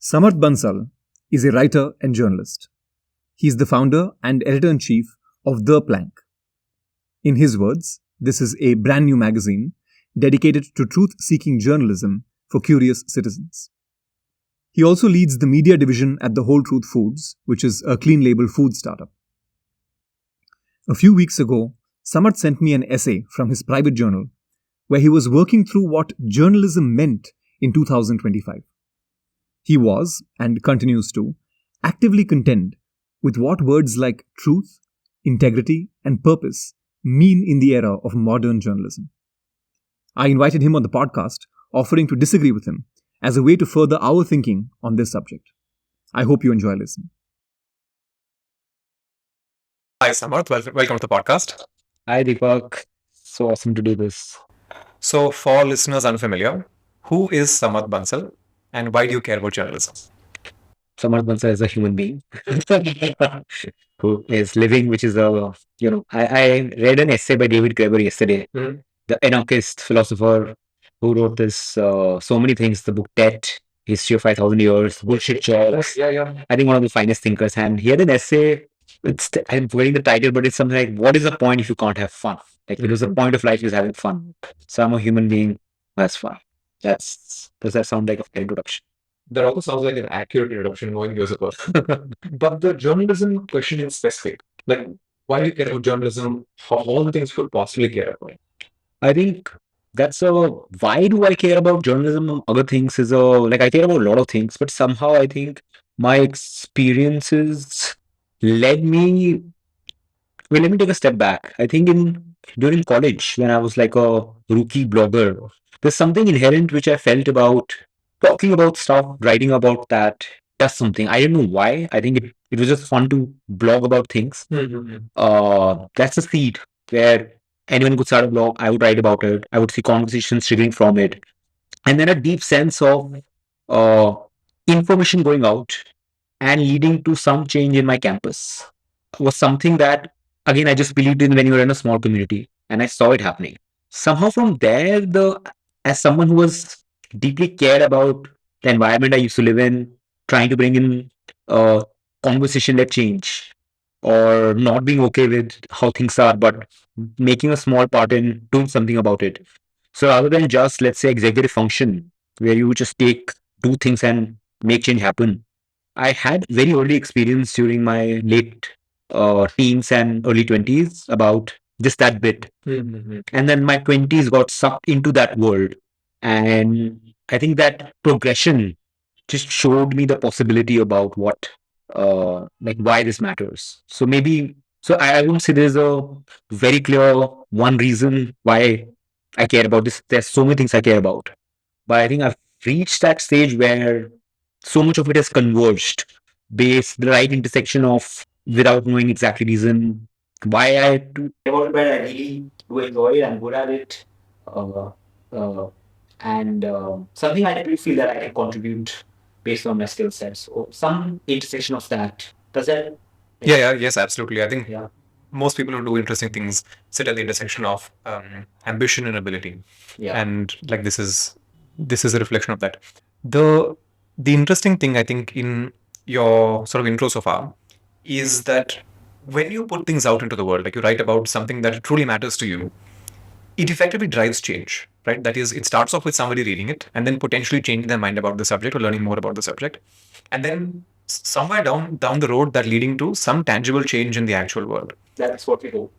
Samarth Bansal is a writer and journalist. He is the founder and editor in chief of The Plank. In his words, this is a brand new magazine dedicated to truth seeking journalism for curious citizens. He also leads the media division at the Whole Truth Foods, which is a clean label food startup. A few weeks ago, Samarth sent me an essay from his private journal where he was working through what journalism meant in 2025. He was, and continues to, actively contend with what words like truth, integrity, and purpose mean in the era of modern journalism. I invited him on the podcast, offering to disagree with him as a way to further our thinking on this subject. I hope you enjoy listening. Hi, Samarth. Welcome to the podcast. Hi, Deepak. So awesome to do this. So, for listeners unfamiliar, who is Samarth Bansal and why do you care about journalism? Samarth Bansal is a human being who is living, which is I read an essay by David Graeber yesterday, the anarchist philosopher who wrote this, so many things, the book Tet, History of 5,000 Years, Bullshit Checks. I think one of the finest thinkers. And he had an essay, I'm forgetting the title, but it's something like, what is the point if you can't have fun? Like, because the point of life is having fun. So I'm a human being who has fun. Does that sound like a fair introduction? That also sounds like an accurate introduction, knowing you as a person. But the journalism question is specific. Like, why do you care about journalism? Of all the things you could possibly care about. I think that's a why do I care about journalism and other things is I care about a lot of things, but somehow I think my experiences led me. Well, let me take a step back. I think during college, when I was like a rookie blogger, there's something inherent which I felt about talking about stuff, writing about that, does something. I don't know why. I think it was just fun to blog about things. That's a seed where anyone could start a blog. I would write about it. I would see conversations triggering from it. And then a deep sense of uh, information going out and leading to some change in my campus was something that, again, I just believed in when you were in a small community and I saw it happening. Somehow from there, as someone who was deeply cared about the environment I used to live in, trying to bring in conversation led change or not being okay with how things are, but making a small part in doing something about it. So rather than just, let's say, executive function, where you just do things and make change happen, I had very early experience during my late teens and early 20s about just that bit. And then my 20s got sucked into that world. And I think that progression just showed me the possibility about why this matters. So I wouldn't say there's a very clear one reason why I care about this. There's so many things I care about. But I think I've reached that stage where so much of it has converged, based the right intersection of without knowing exactly reason why I do about it, but I really do enjoy it. I'm good at it, uh, uh, and something I really feel that I can contribute based on my skill sets. So some intersection of that. Does that? Yes, absolutely. I think Yeah. most people who do interesting things sit at the intersection of ambition and ability. Yeah. And like this is a reflection of that. The interesting thing I think in your sort of intro so far is that when you put things out into the world, like you write about something that truly matters to you, it effectively drives change, right? That is, it starts off with somebody reading it and then potentially changing their mind about the subject or learning more about the subject, and then somewhere down the road that leading to some tangible change in the actual world. That's what we hope.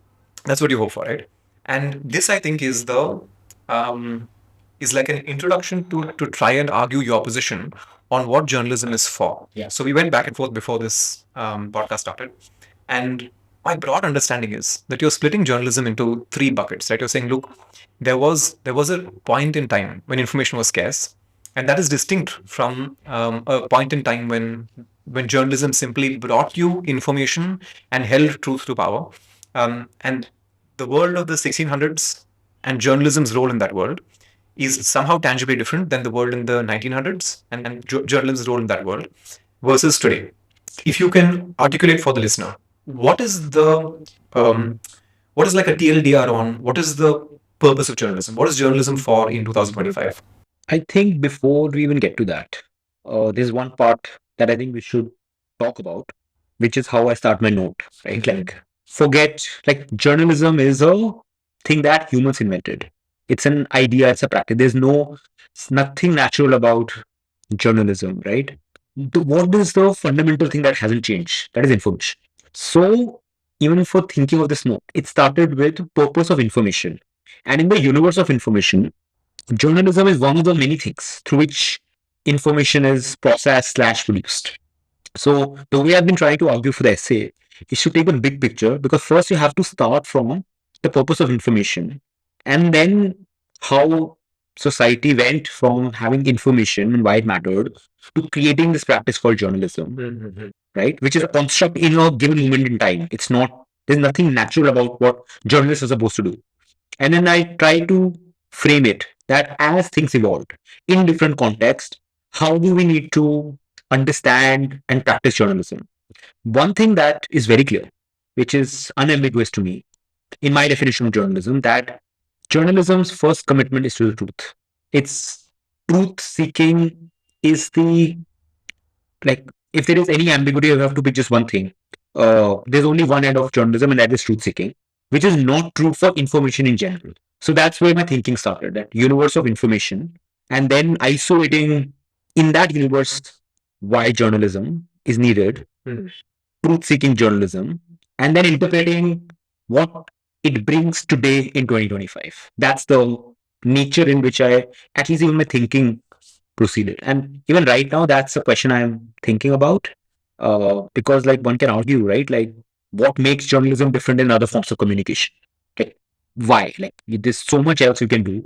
That's what you hope for, right? And this, I think, is like an introduction to try and argue your position on what journalism is for. Yeah. So we went back and forth before this podcast started, and my broad understanding is that you're splitting journalism into three buckets, right? You're saying, look, there was a point in time when information was scarce, and that is distinct from a point in time when journalism simply brought you information and held truth to power. And the world of the 1600s and journalism's role in that world is somehow tangibly different than the world in the 1900s and journalism's role in that world versus today. If you can articulate for the listener, what is like a TLDR on what is the purpose of journalism? What is journalism for in 2025? I think before we even get to that, there's one part that I think we should talk about, which is how I start my note, right? Like, forget, like, journalism is a thing that humans invented. It's an idea, it's a practice. It's nothing natural about journalism, right? What is the fundamental thing that hasn't changed? That is information. So, even for thinking of this note, it started with purpose of information. And in the universe of information, journalism is one of the many things through which information is processed slash produced. So the way I've been trying to argue for the essay is to take a big picture, because first you have to start from the purpose of information, and then how society went from having information and why it mattered to creating this practice called journalism, right? Which is a construct in a given moment in time. It's not, there's nothing natural about what journalists are supposed to do. And then I try to frame it that as things evolved in different contexts, how do we need to understand and practice journalism? One thing that is very clear, which is unambiguous to me in my definition of journalism, that journalism's first commitment is to the truth. It's truth seeking is the, like, if there is any ambiguity, you have to pick just one thing. There's only one end of journalism, and that is truth seeking, which is not true for information in general. So that's where my thinking started, that universe of information, and then isolating in that universe why journalism is needed, truth seeking journalism, and then interpreting what it brings today in 2025. That's the nature in which I, at least even my thinking proceeded. And even right now, that's a question I'm thinking about. Because, like, one can argue, right? Like, what makes journalism different than other forms of communication? Like, why? Like, there's so much else you can do.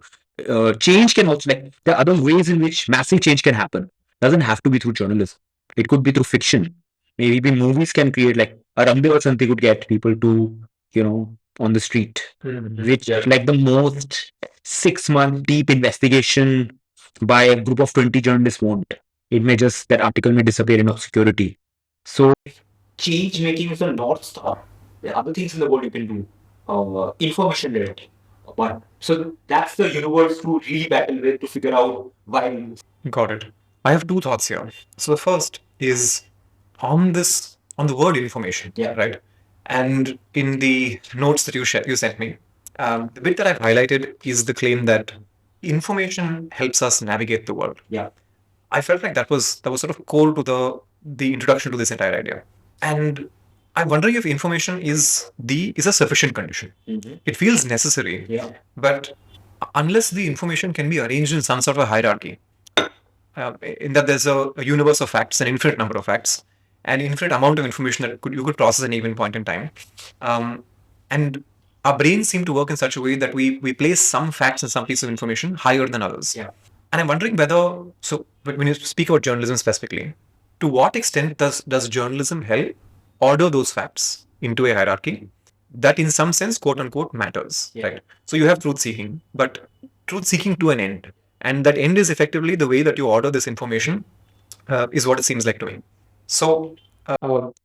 Change can also, like, there are other ways in which massive change can happen. Doesn't have to be through journalism. It could be through fiction. Maybe movies can create, like, a Ramdev or something could get people to, on the street, which, like, the most 6 month deep investigation by a group of 20 journalists won't. It may just, that article may disappear in obscurity. So change making is the North Star. There are other things in the world you can do. Information led. But so that's the universe to really battle with, to figure out why. Got it. I have two thoughts here. So the first is on the word information, right? And in the notes that you sent me, the bit that I've highlighted is the claim that information helps us navigate the world. Yeah. I felt like that was sort of core to the introduction to this entire idea. And I'm wondering if information is a sufficient condition. It feels necessary, Yeah. but unless the information can be arranged in some sort of a hierarchy, in that there's a universe of facts, an infinite number of facts, an infinite amount of information that you could process at any given point in time, and our brains seem to work in such a way that we place some facts and some pieces of information higher than others. Yeah. And I'm wondering whether, so when you speak about journalism specifically, to what extent does journalism help order those facts into a hierarchy that in some sense, quote unquote, matters, right? So you have truth seeking, but truth seeking to an end. And that end is effectively the way that you order this information, is what it seems like to me. So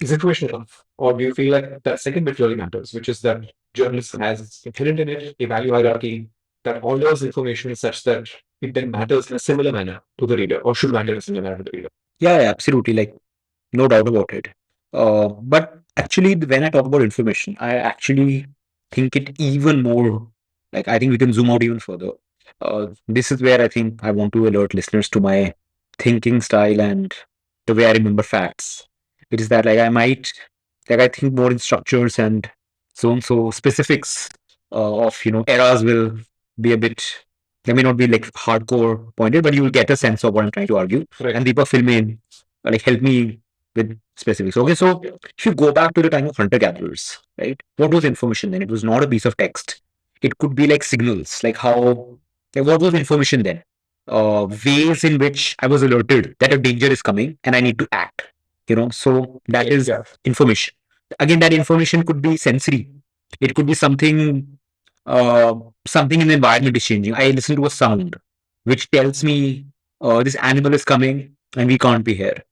Is information enough? Or do you feel like that second bit really matters, which is that journalism has inherent in it a value hierarchy that orders information such that it then matters in a similar manner to the reader, or should matter in a similar manner to the reader? Yeah, absolutely. Like, no doubt about it. But actually, when I talk about information, I actually think it even more. Like, I think we can zoom out even further. This is where I think I want to alert listeners to my thinking style and the way I remember facts. It is that, like, I think more in structures and so on. So specifics of eras will be a bit. They may not be like hardcore pointed, but you will get a sense of what I'm trying to argue. Right. And Deepak, fill me in, like, help me with specifics. Okay, so if you go back to the time of hunter gatherers, right? What was information then? It was not a piece of text. It could be like signals, like what was information then? Ways in which I was alerted that a danger is coming and I need to act. So that is Yeah. information. Again, that information could be sensory. It could be something in the environment is changing. I listen to a sound which tells me this animal is coming and we can't be here.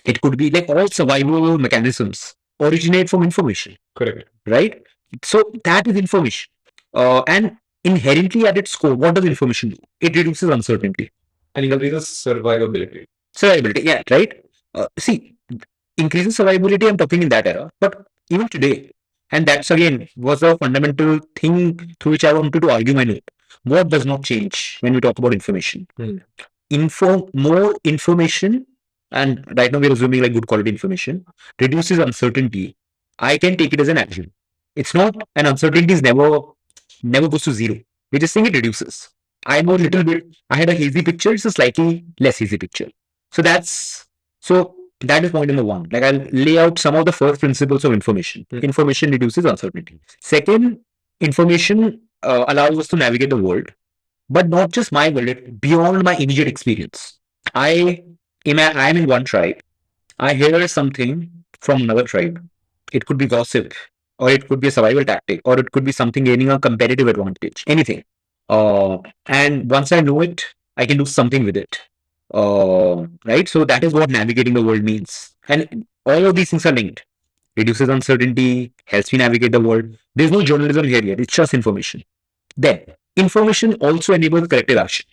It could be like all survival mechanisms originate from information, Correct. right? So that is information. And inherently at its core, what does information do? It reduces uncertainty. And increases survivability. Survivability, yeah, right. See, increasing survivability, I'm talking in that era, but even today, and that's again was a fundamental thing through which I wanted to argue my note. What does not change when we talk about information? More information, and right now we're assuming like good quality information, reduces uncertainty. I can take it as an action. It's not an uncertainty is never goes to zero. We're just saying it reduces. I know a little bit. I had a hazy picture. It's a slightly less hazy picture. So so that is point number one. Like I'll lay out some of the first principles of information. Information reduces uncertainty. Second, information allows us to navigate the world, but not just my world, beyond my immediate experience. I'm in one tribe. I hear something from another tribe. It could be gossip, or it could be a survival tactic, or it could be something gaining a competitive advantage. Anything. And once I know it, I can do something with it. Right? So that is what navigating the world means. And all of these things are linked. Reduces uncertainty, helps me navigate the world. There's no journalism here yet. It's just information. Then, information also enables collective action.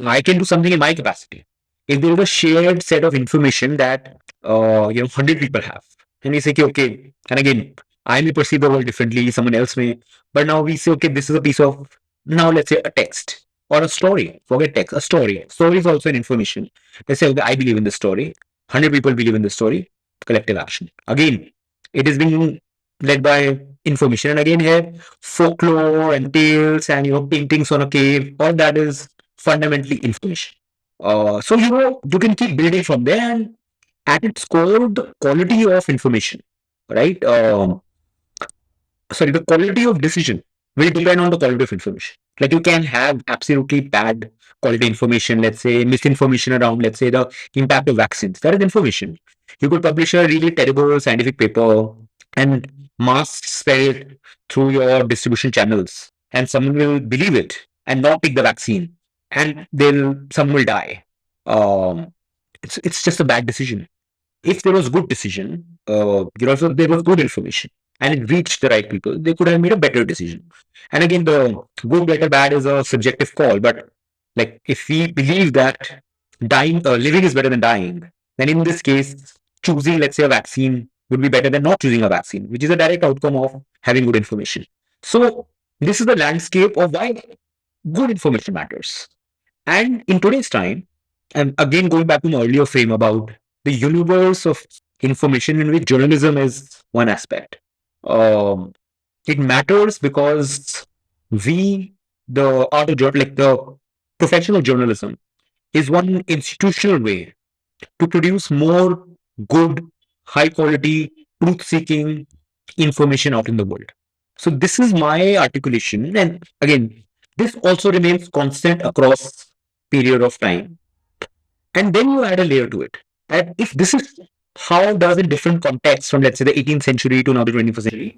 I can do something in my capacity. If there is a shared set of information that 100 people have, and we say, okay, and again, I may perceive the world differently, someone else may, but now we say, okay, this is a piece of, now let's say a text or a story. Forget text, a story. Story is also an information. Let's say, okay, I believe in this story. 100 people believe in this story. Collective action. Again, it is being led by information. And again, here folklore and tales and paintings on a cave, all that is fundamentally information. So you can keep building from there, and at its core, the quality of information, right? The quality of decision will depend on the quality of information. Like you can have absolutely bad quality information, let's say misinformation around, let's say the impact of vaccines. That is information. You could publish a really terrible scientific paper and mass spread it through your distribution channels, and someone will believe it and not take the vaccine, and someone will die. Um, it's just a bad decision. If there was good decision, so there was good information and it reached the right people, they could have made a better decision. And again, the good, better, bad is a subjective call. But like, if we believe that living is better than dying, then in this case, choosing, let's say, a vaccine would be better than not choosing a vaccine, which is a direct outcome of having good information. So this is the landscape of why good information matters. And in today's time, and again going back to my earlier frame about the universe of information in which journalism is one aspect. Um, it matters because the art of like the profession of journalism, is one institutional way to produce more good, high quality, truth seeking information out in the world. So this is my articulation. And again, this also remains constant across period of time. And then you add a layer to it. And if this is how does in different contexts from, let's say, the 18th century to now the 21st century,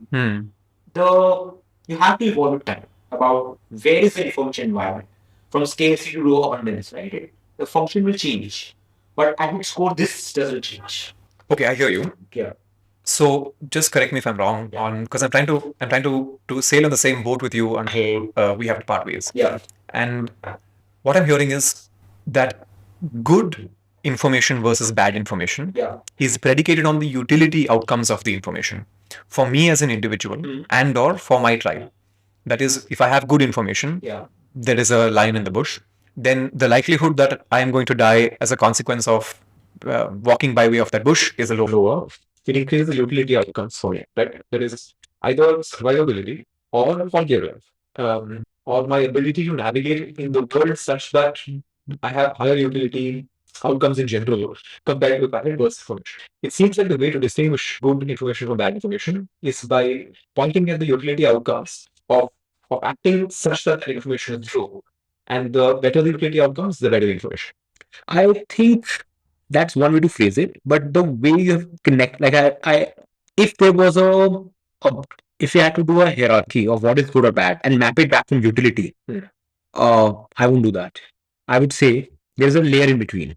the you have to evolve with time about where is the information environment from scarcity to low abundance, right? The function will change, but at its core, this doesn't change. Okay, I hear you. Yeah. So just correct me if I'm wrong on, because I'm trying to sail on the same boat with you until we have to part ways. Yeah. And what I'm hearing is that good information versus bad information Yeah. is predicated on the utility outcomes of the information. For me as an individual and or for my tribe. That is, if I have good information, Yeah. there is a lion in the bush, then the likelihood that I am going to die as a consequence of walking by way of that bush is a lower. It increases the utility outcomes for you, right? There is either survivability or quality of life, or my ability to navigate in the world such that I have higher utility outcomes in general compared to bad information. It seems like the way to distinguish good information from bad information is by pointing at the utility outcomes of acting such that the information is true. And the better the utility outcomes, the better the information. I think that's one way to phrase it, but the way you have connect, like if there was a if you had to do a hierarchy of what is good or bad and map it back from utility, I won't do that. I would say there's a layer in between.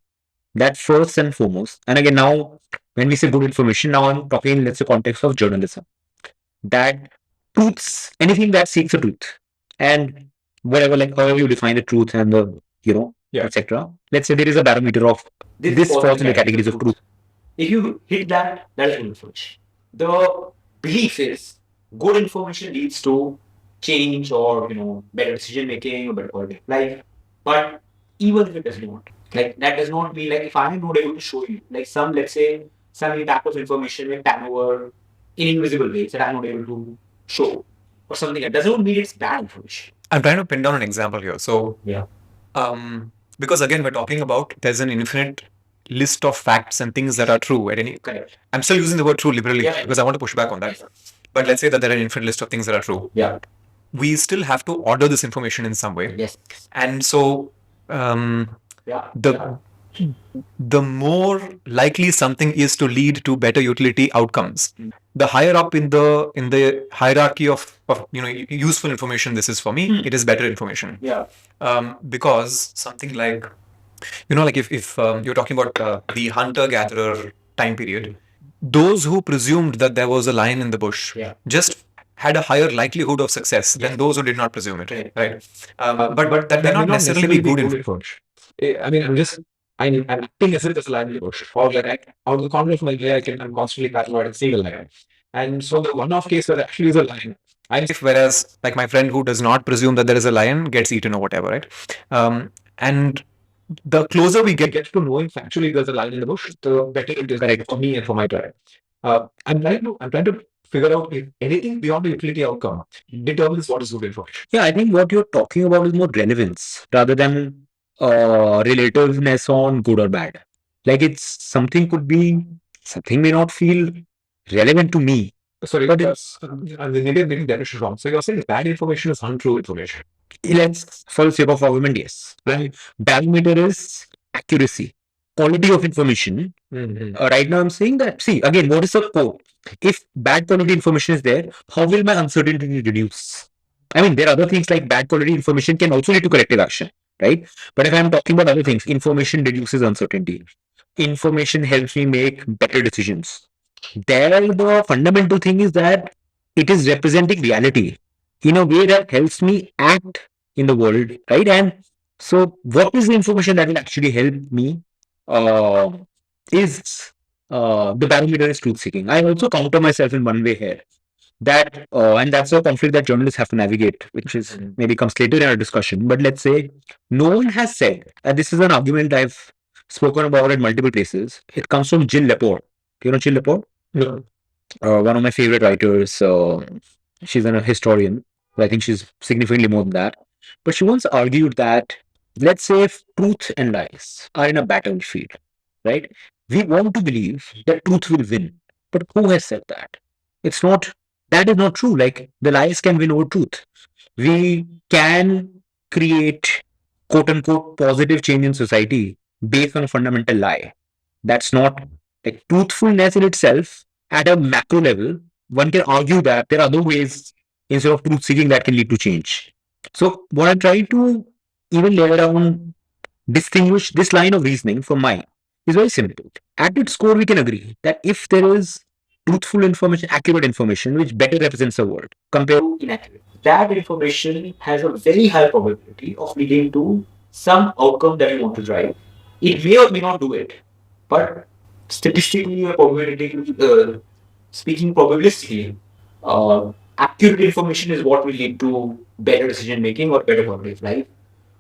That first and foremost. And again, now when we say good information, now I'm talking in, let's say, context of journalism. That truths, anything that seeks a truth, and whatever, like however you define the truth and the Yeah. etc. Let's say there is a barometer of this falls in the categories of truth. If you hit that, that is good information. The belief is good information leads to change or better decision making or better quality of life. But even if it does not, like that does not mean like if I am not able to show you like some let's say some type of information with pan over in invisible ways that I'm not able to show or something that doesn't mean it's bad information. I'm trying to pin down an example here. So, Yeah. Because again, we're talking about there's an infinite list of facts and things that are true at any. Correct. I'm still using the word true liberally Yeah. because I want to push back on that. But let's say that there are an infinite list of things that are true. Yeah. We still have to order this information in some way. Yes. And so, Yeah. the more likely something is to lead to better utility outcomes, the higher up in the hierarchy of useful information this is for me, it is better information. Yeah. Because something like like if you're talking about the hunter gatherer time period, those who presumed that there was a lion in the bush just had a higher likelihood of success than those who did not presume it, right? But that may not necessarily be good information. I mean, I'm acting as if there's a lion in the bush, or out of the corner of my eye, I'm constantly paranoid and seeing a lion. And so the one-off case where there actually is a lion, Whereas like my friend who does not presume that there is a lion gets eaten or whatever, right? And the closer we get to knowing factually there's a lion in the bush, the better it is for me and for my tribe. I'm trying to figure out if anything beyond the utility outcome determines what is good information. Yeah, I think what you're talking about is more relevance rather than relativeness on good or bad. Like something may not feel relevant to me. Sorry, But maybe I'm getting that issue wrong. So you're saying bad information is untrue information. Let's, for the sake of argument, yes. Barometer is accuracy, quality of information. Right now, I'm saying that, see, again, what is the core? If bad quality information is there, how will my uncertainty reduce? I mean, there are other things like bad quality information can also lead to corrective action, right? But if I'm talking about other things, information reduces uncertainty. Information helps me make better decisions. There, the fundamental thing is that it is representing reality in a way that helps me act in the world, right? And so, what is the information that will actually help me? Is The barometer is truth seeking. I also counter myself in one way here that, and that's a conflict that journalists have to navigate, which is maybe comes later in our discussion. But let's say no one has said, and this is an argument I've spoken about at multiple places. It comes from Jill Lepore. Do you know Jill Lepore? No. One of my favorite writers. She's a historian. I think she's significantly more than that. But she once argued that, let's say, if truth and lies are in a battlefield, right? We want to believe that truth will win. But who has said that? It's not, that is not true. Like, the lies can win over truth. We can create quote unquote positive change in society based on a fundamental lie. That's not like truthfulness in itself at a macro level. One can argue that there are other ways instead of truth seeking that can lead to change. So, what I'm trying to even layer down, distinguish this line of reasoning from mine is very simple. At its core, we can agree that if there is truthful information, accurate information, which better represents the world compared to Inaccurate, that information has a very high probability of leading to some outcome that you want to drive. It may or may not do it, but statistically or probability, speaking probabilistically, accurate information is what will lead to better decision making or better quality of life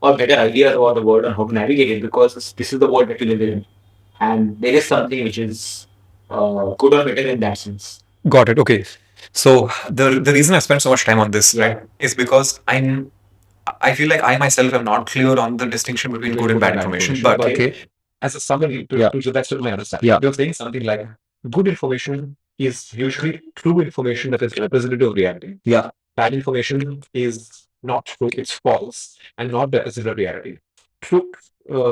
or better ideas about the world and how to navigate it, because this is the world that we live in, and there is something which is good or better in that sense. Got it. Okay. So the reason I spent so much time on this, right, is because I feel like I myself am not clear on the distinction between good and bad information. But As a summary, to that's my understanding. Yeah. You're saying something like good information is usually true information that is representative of reality. Yeah. Bad information is not true, it's false and not representative of reality. True,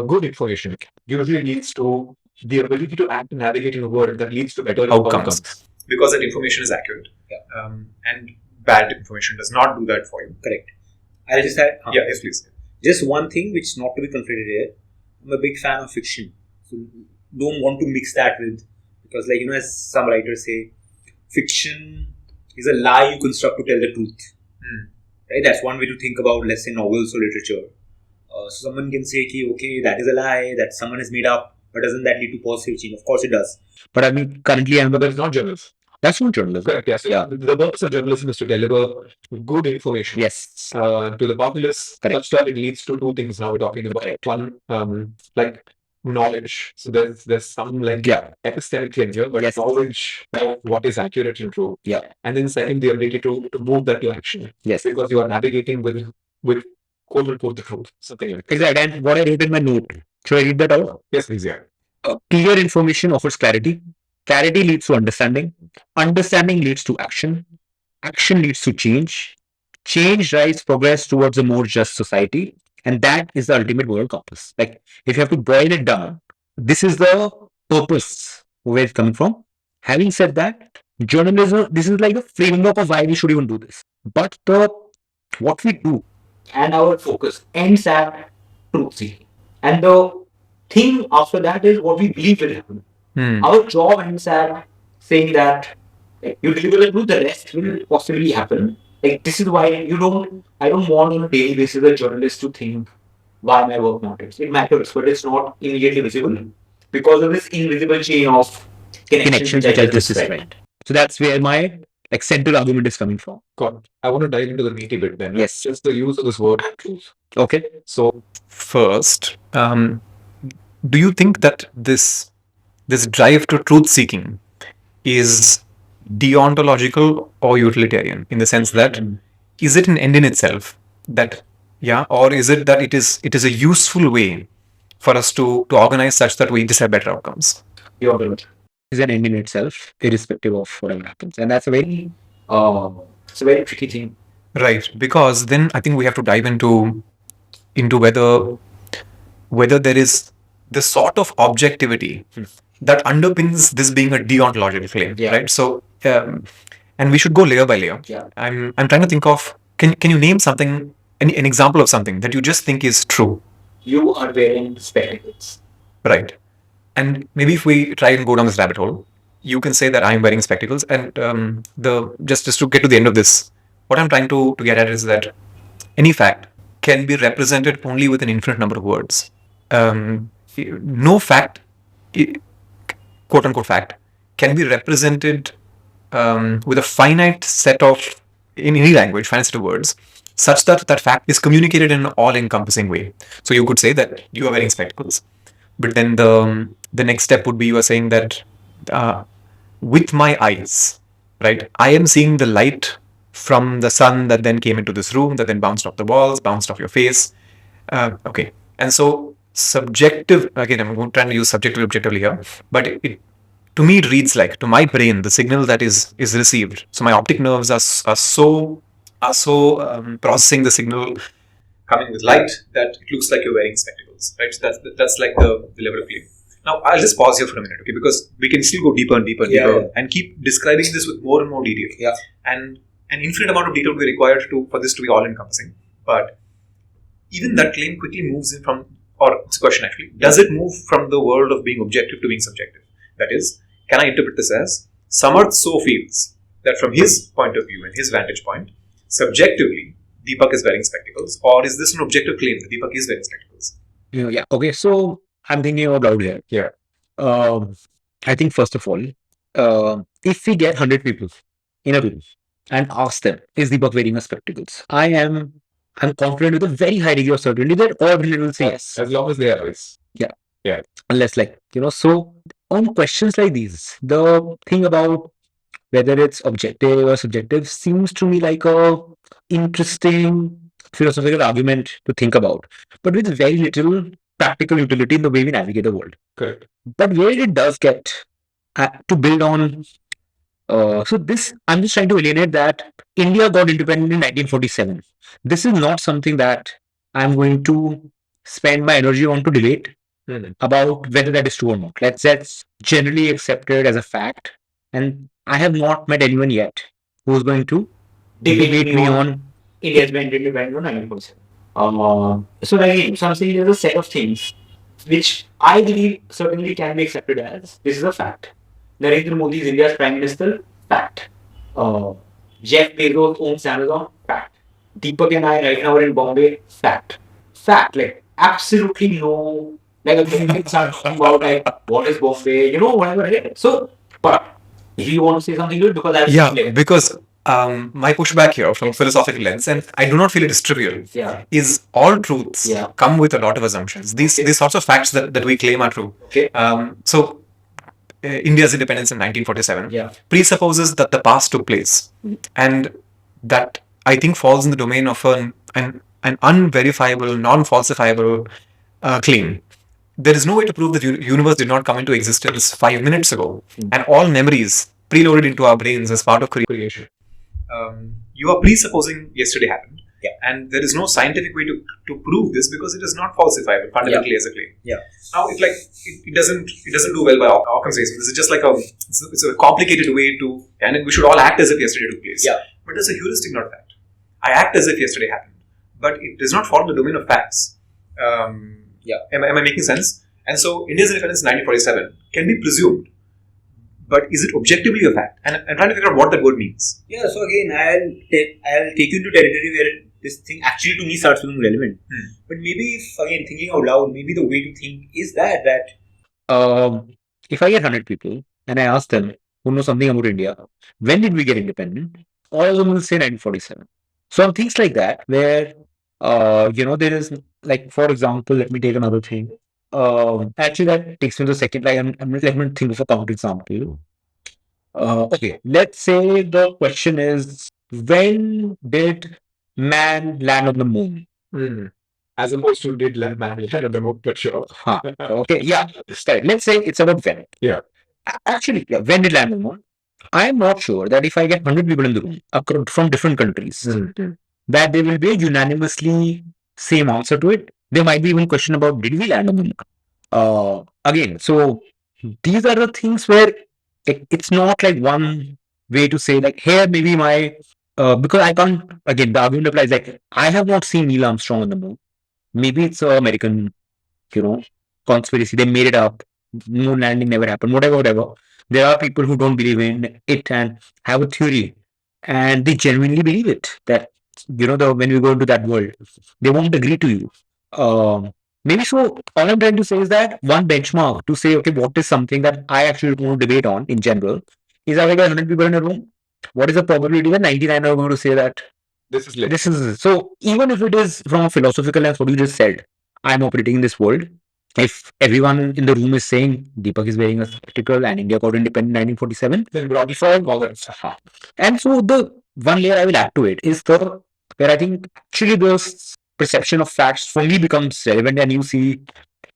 good information usually leads to the ability to act and navigate in a world that leads to better outcomes. Because that information is accurate. And bad information does not do that for you. Correct. I'll just add. Yeah, yes, please. Just one thing which not to be conflated here. I'm a big fan of fiction. So don't want to mix that with, because as some writers say, fiction is a lie you construct to tell the truth. Right? That's one way to think about, let's say, novels or literature. So someone can say, okay, that is a lie, that someone has made up, but doesn't that lead to positive change? Of course it does. But I mean, currently I'm But that's not journalism. that's not journalism. Correct. Yes. Yeah. The purpose of journalism is to deliver good information. Yes. To the populace, Correct. such that it leads to two things. Now we're talking about Correct. one, like knowledge. So there's some like Yeah. epistemic claim here, but Yes. knowledge of what is accurate and true. Yeah. And then second, the ability to move that to action. Yes. Because you are navigating with quote unquote the truth. Something like that. Exactly. And what I wrote in my note. Should I read that out? Yes, please. Yeah. Clear information offers clarity. Clarity leads to understanding. Understanding leads to action. Action leads to change. Change drives progress towards a more just society. And that is the ultimate moral compass. Like, if you have to boil it down, this is the purpose where it's coming from. Having said that, journalism, this is like the framework of why we should even do this. But what we do, and our focus ends at truth seeking. And the thing after that is what we believe will happen. Our job ends at saying that you deliver the truth, the rest will possibly happen. Like this is why I don't want on a daily basis a journalist to think why my work matters. It matters, but it's not immediately visible because of this invisible chain of connections which I just described. so that's where my like central argument is coming from. God, I want to dive into the meaty bit then. Yes. Just the use of this word truth. Okay. So First, do you think that this drive to truth seeking is deontological or utilitarian, in the sense that is it an end in itself, that or is it that it is a useful way for us to organize such that we just have better outcomes? Is an end in itself, irrespective of whatever happens. And that's a very it's a very tricky thing. Right, because then I think we have to dive into whether there is the sort of objectivity that underpins this being a deontological claim, Yeah. right? So, and we should go layer by layer. Yeah. I'm trying to think of, can you name something, an example of something that you just think is true, You are wearing spectacles. right? And maybe if we try and go down this rabbit hole, you can say that I'm wearing spectacles, and just to get to the end of this, what I'm trying to get at is that any fact can be represented only with an infinite number of words. No fact, quote unquote fact, can be represented with a finite set of, in any language, finite set of words, such that that fact is communicated in an all-encompassing way. So you could say that you are wearing spectacles, but then the next step would be you are saying that with my eyes, right, I am seeing the light from the sun that then came into this room, that then bounced off the walls, bounced off your face. Okay, and so subjective, again, I'm trying to use subjective objectively here, but to me it reads like, to my brain, the signal that is received, so my optic nerves are so processing the signal coming with light that it looks like you're wearing spectacles, right? So that's like the level of claim. Now I'll just pause here for a minute, okay, because we can still go deeper and deeper and deeper, and keep describing this with more and more detail. Yeah. And an infinite amount of detail will be required for this to be all encompassing. But even that claim quickly moves in from, or it's a question actually, does it move from the world of being objective to being subjective? That is, can I interpret this as Samarth so feels that from his point of view and his vantage point, subjectively, Deepak is wearing spectacles, or is this an objective claim that Deepak is wearing spectacles? Yeah. Okay. So I'm thinking out loud here. Yeah. I think first of all, if we get 100 people in a room and ask them, is Deepak wearing a spectacles? I'm confident with a very high degree of certainty that all will say yes. As long as they are yes. Unless so on questions like these, the thing about whether it's objective or subjective seems to me like a interesting philosophical argument to think about, but with very little practical utility in the way we navigate the world. Correct. But where it does get to build on, so this, I'm just trying to alienate that India got independent in 1947. This is not something that I'm going to spend my energy on to debate about whether that is true or not. That's generally accepted as a fact, and I have not met anyone yet who's going to debate me on India's been independent on 1947. So again, so I'm saying there's a set of things which I believe certainly can be accepted as this is a fact. Narendra Modi is India's Prime Minister, fact. Jeff Bezos owns Amazon, fact. Deepak and I right now are in Bombay, fact. Fact, like absolutely no. Like a people start talking about like what is Bombay, whatever. Right? So, but if you want to say something good, because I've Yeah, because my pushback here from a philosophical lens, and I do not feel it is trivial, Yeah. is all truths Yeah. come with a lot of assumptions. These sorts of facts that we claim are true. Okay. India's independence in 1947 Yeah. presupposes that the past took place, and that I think falls in the domain of an unverifiable, non-falsifiable claim. There is no way to prove that the universe did not come into existence 5 minutes ago, and all memories preloaded into our brains as part of creation. You are presupposing yesterday happened, and there is no scientific way to prove this because it is not falsifiable fundamentally as a claim. Yeah. Now, it doesn't do well by Occam's razor. This is just like it's a complicated way to, and we should all act as if yesterday took place. Yeah. But it's a heuristic, not fact. I act as if yesterday happened, but it does not fall in the domain of facts. Am I making sense? And so India's independence in 1947 can be presumed, but is it objectively a fact? And I'm trying to figure out what that word means. Yeah, so again, I'll take you into territory where this thing actually to me starts becoming relevant. But maybe if, again, thinking out loud, maybe the way to think is that If I get 100 people and I ask them who know something about India, when did we get independent? All of them will say 1947. So on things like that, where there is, like, for example, let me take another thing. Actually, that takes me to the second. Like, let me think of a counter example. Okay, let's say the question is, when did man land on the moon? As opposed to did man land on the moon, but sure. Okay, yeah, correct. Let's say it's about when. Yeah. Actually, yeah, when did land on the moon? I'm not sure that if I get 100 people in the room from different countries, that there will be a unanimously same answer to it. There might be even question about did we land on the moon? Again, so these are the things where it's not like one way to say like here maybe my because I can't, again, the argument applies like I have not seen Neil Armstrong on the moon. Maybe it's an American, conspiracy. They made it up. Moon landing never happened. Whatever. There are people who don't believe in it and have a theory, and they genuinely believe it. That when we go into that world, they won't agree to you. Maybe so. All I'm trying to say is that one benchmark to say, okay, what is something that I actually want to debate on in general is that I got 100 people in a room. What is the probability that 99 are going to say that This is lit. this is so? Even if it is from a philosophical lens, what you just said, I'm operating in this world. If everyone in the room is saying Deepak is wearing a spectacle and India got independent in 1947, Then broadly for all that. and so the one layer I will add to it is where I think actually the perception of facts for me becomes relevant, and you see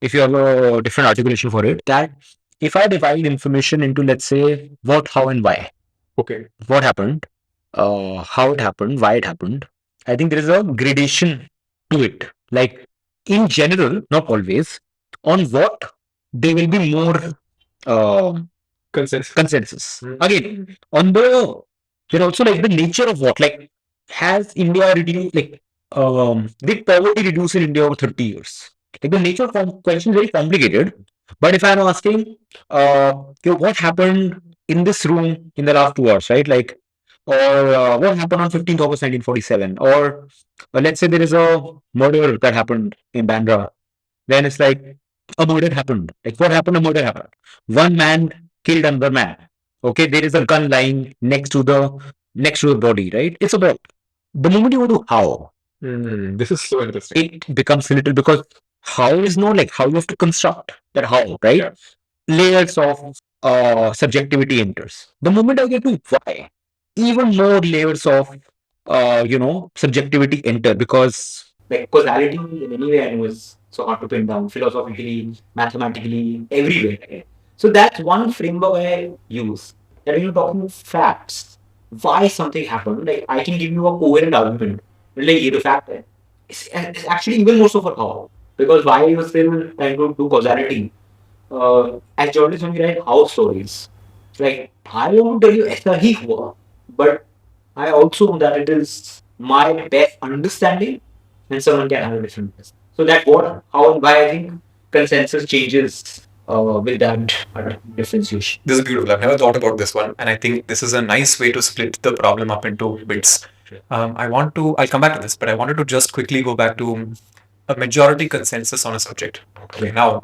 if you have a different articulation for it, that if I divide information into, let's say, what, how, and why, Okay. what happened, how it happened, why it happened, I think there is a gradation to it. Like in general, not always, on what there will be more consensus. Again, on there also like the nature of what, like, has India reduced, like, did poverty reduce in India over 30 years? Like the nature of question is very complicated. But if I'm asking, what happened in this room in the last 2 hours, right? Like, or what happened on 15th August 1947? Or let's say there is a murder that happened in Bandra. Then it's like a murder happened. Like what happened? A murder happened. One man killed another man. Okay, there is a gun lying next to the body, right? It's about the moment you go to how, This is so interesting. it becomes a little, because how is not like how you have to construct that how, right? Yeah. Layers of subjectivity enters. The moment I get to why, even more layers of subjectivity enter, because like causality in any way I know is so hard to pin down philosophically, mathematically, everywhere. So that's one framework I use. That when you're talking facts, why something happened, like I can give you a coherent argument. Like the fact that it's actually even more so for how. Because why you're still trying to do causality. As journalists when we write house stories, like I won't tell you aisa hi hua, but I also know that it is my best understanding and someone can have a different test. So that what, how and why I think consensus changes with that differentiation. This is beautiful. I've never thought about this one, and I think this is a nice way to split the problem up into bits. I'll come back to this, but I wanted to just quickly go back to a majority consensus on a subject. Okay, now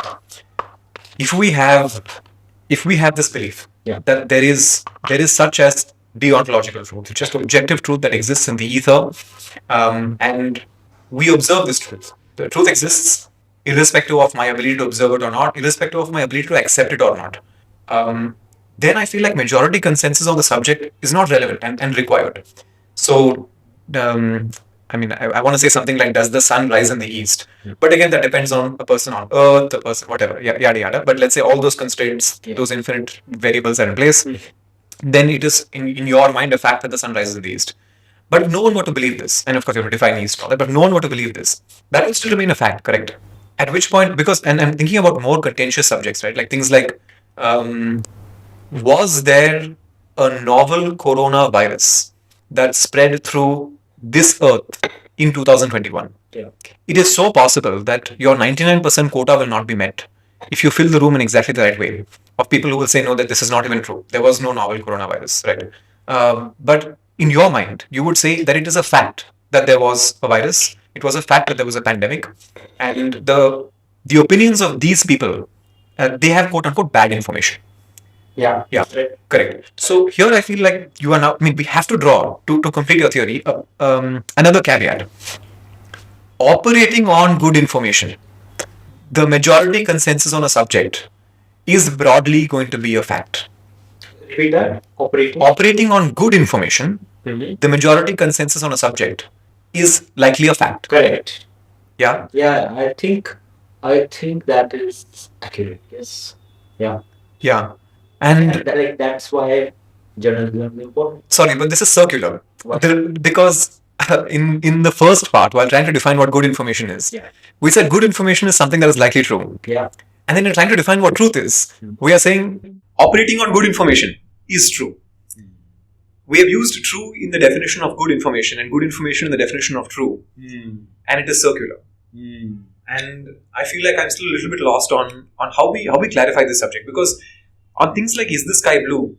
if we have this belief that there is such as deontological truth, just objective truth that exists in the ether, and we observe this truth. The truth exists irrespective of my ability to observe it or not, irrespective of my ability to accept it or not. Then I feel like majority consensus on the subject is not relevant and required. So, I mean, I want to say something like, does the sun rise in the east? But again, that depends on a person on earth, a person, whatever, yada, yada. But let's say all those constraints, those infinite variables are in place. Then it is in your mind a fact that the sun rises in the east. But no one were to believe this. And of course, you have to define east, but no one were to believe this. That will still remain a fact, correct? At which point, because, and I'm thinking about more contentious subjects, right? Like things like, was there a novel coronavirus that spread through this earth in 2021? Yeah. It is so possible that your 99% quota will not be met if you fill the room in exactly the right way of people who will say, no, that this is not even true. There was no novel coronavirus, right? But in your mind, you would say that it is a fact that there was a virus. It was a fact that there was a pandemic. And the opinions of these people, they have quote unquote bad information. Yeah. Yeah, correct. So here I feel like you are now, I mean, we have to draw, to complete your theory, another caveat. Operating on good information, the majority consensus on a subject is broadly going to be a fact. Repeat that. Operating on good information, Mhm. the majority consensus on a subject is likely a fact. Correct. Yeah. Yeah, I think that is accurate. Yes. Yeah. Yeah. And That's why journalism is important. sorry, but this is circular. Why? Because in the first part, while trying to define what good information is, Yeah. we said good information is something that is likely true. Yeah. And then in trying to define what truth is, we are saying operating on good information is true. We have used true in the definition of good information and good information in the definition of true. And it is circular. And I feel like I'm still a little bit lost on how we clarify this subject, because on things like is the sky blue,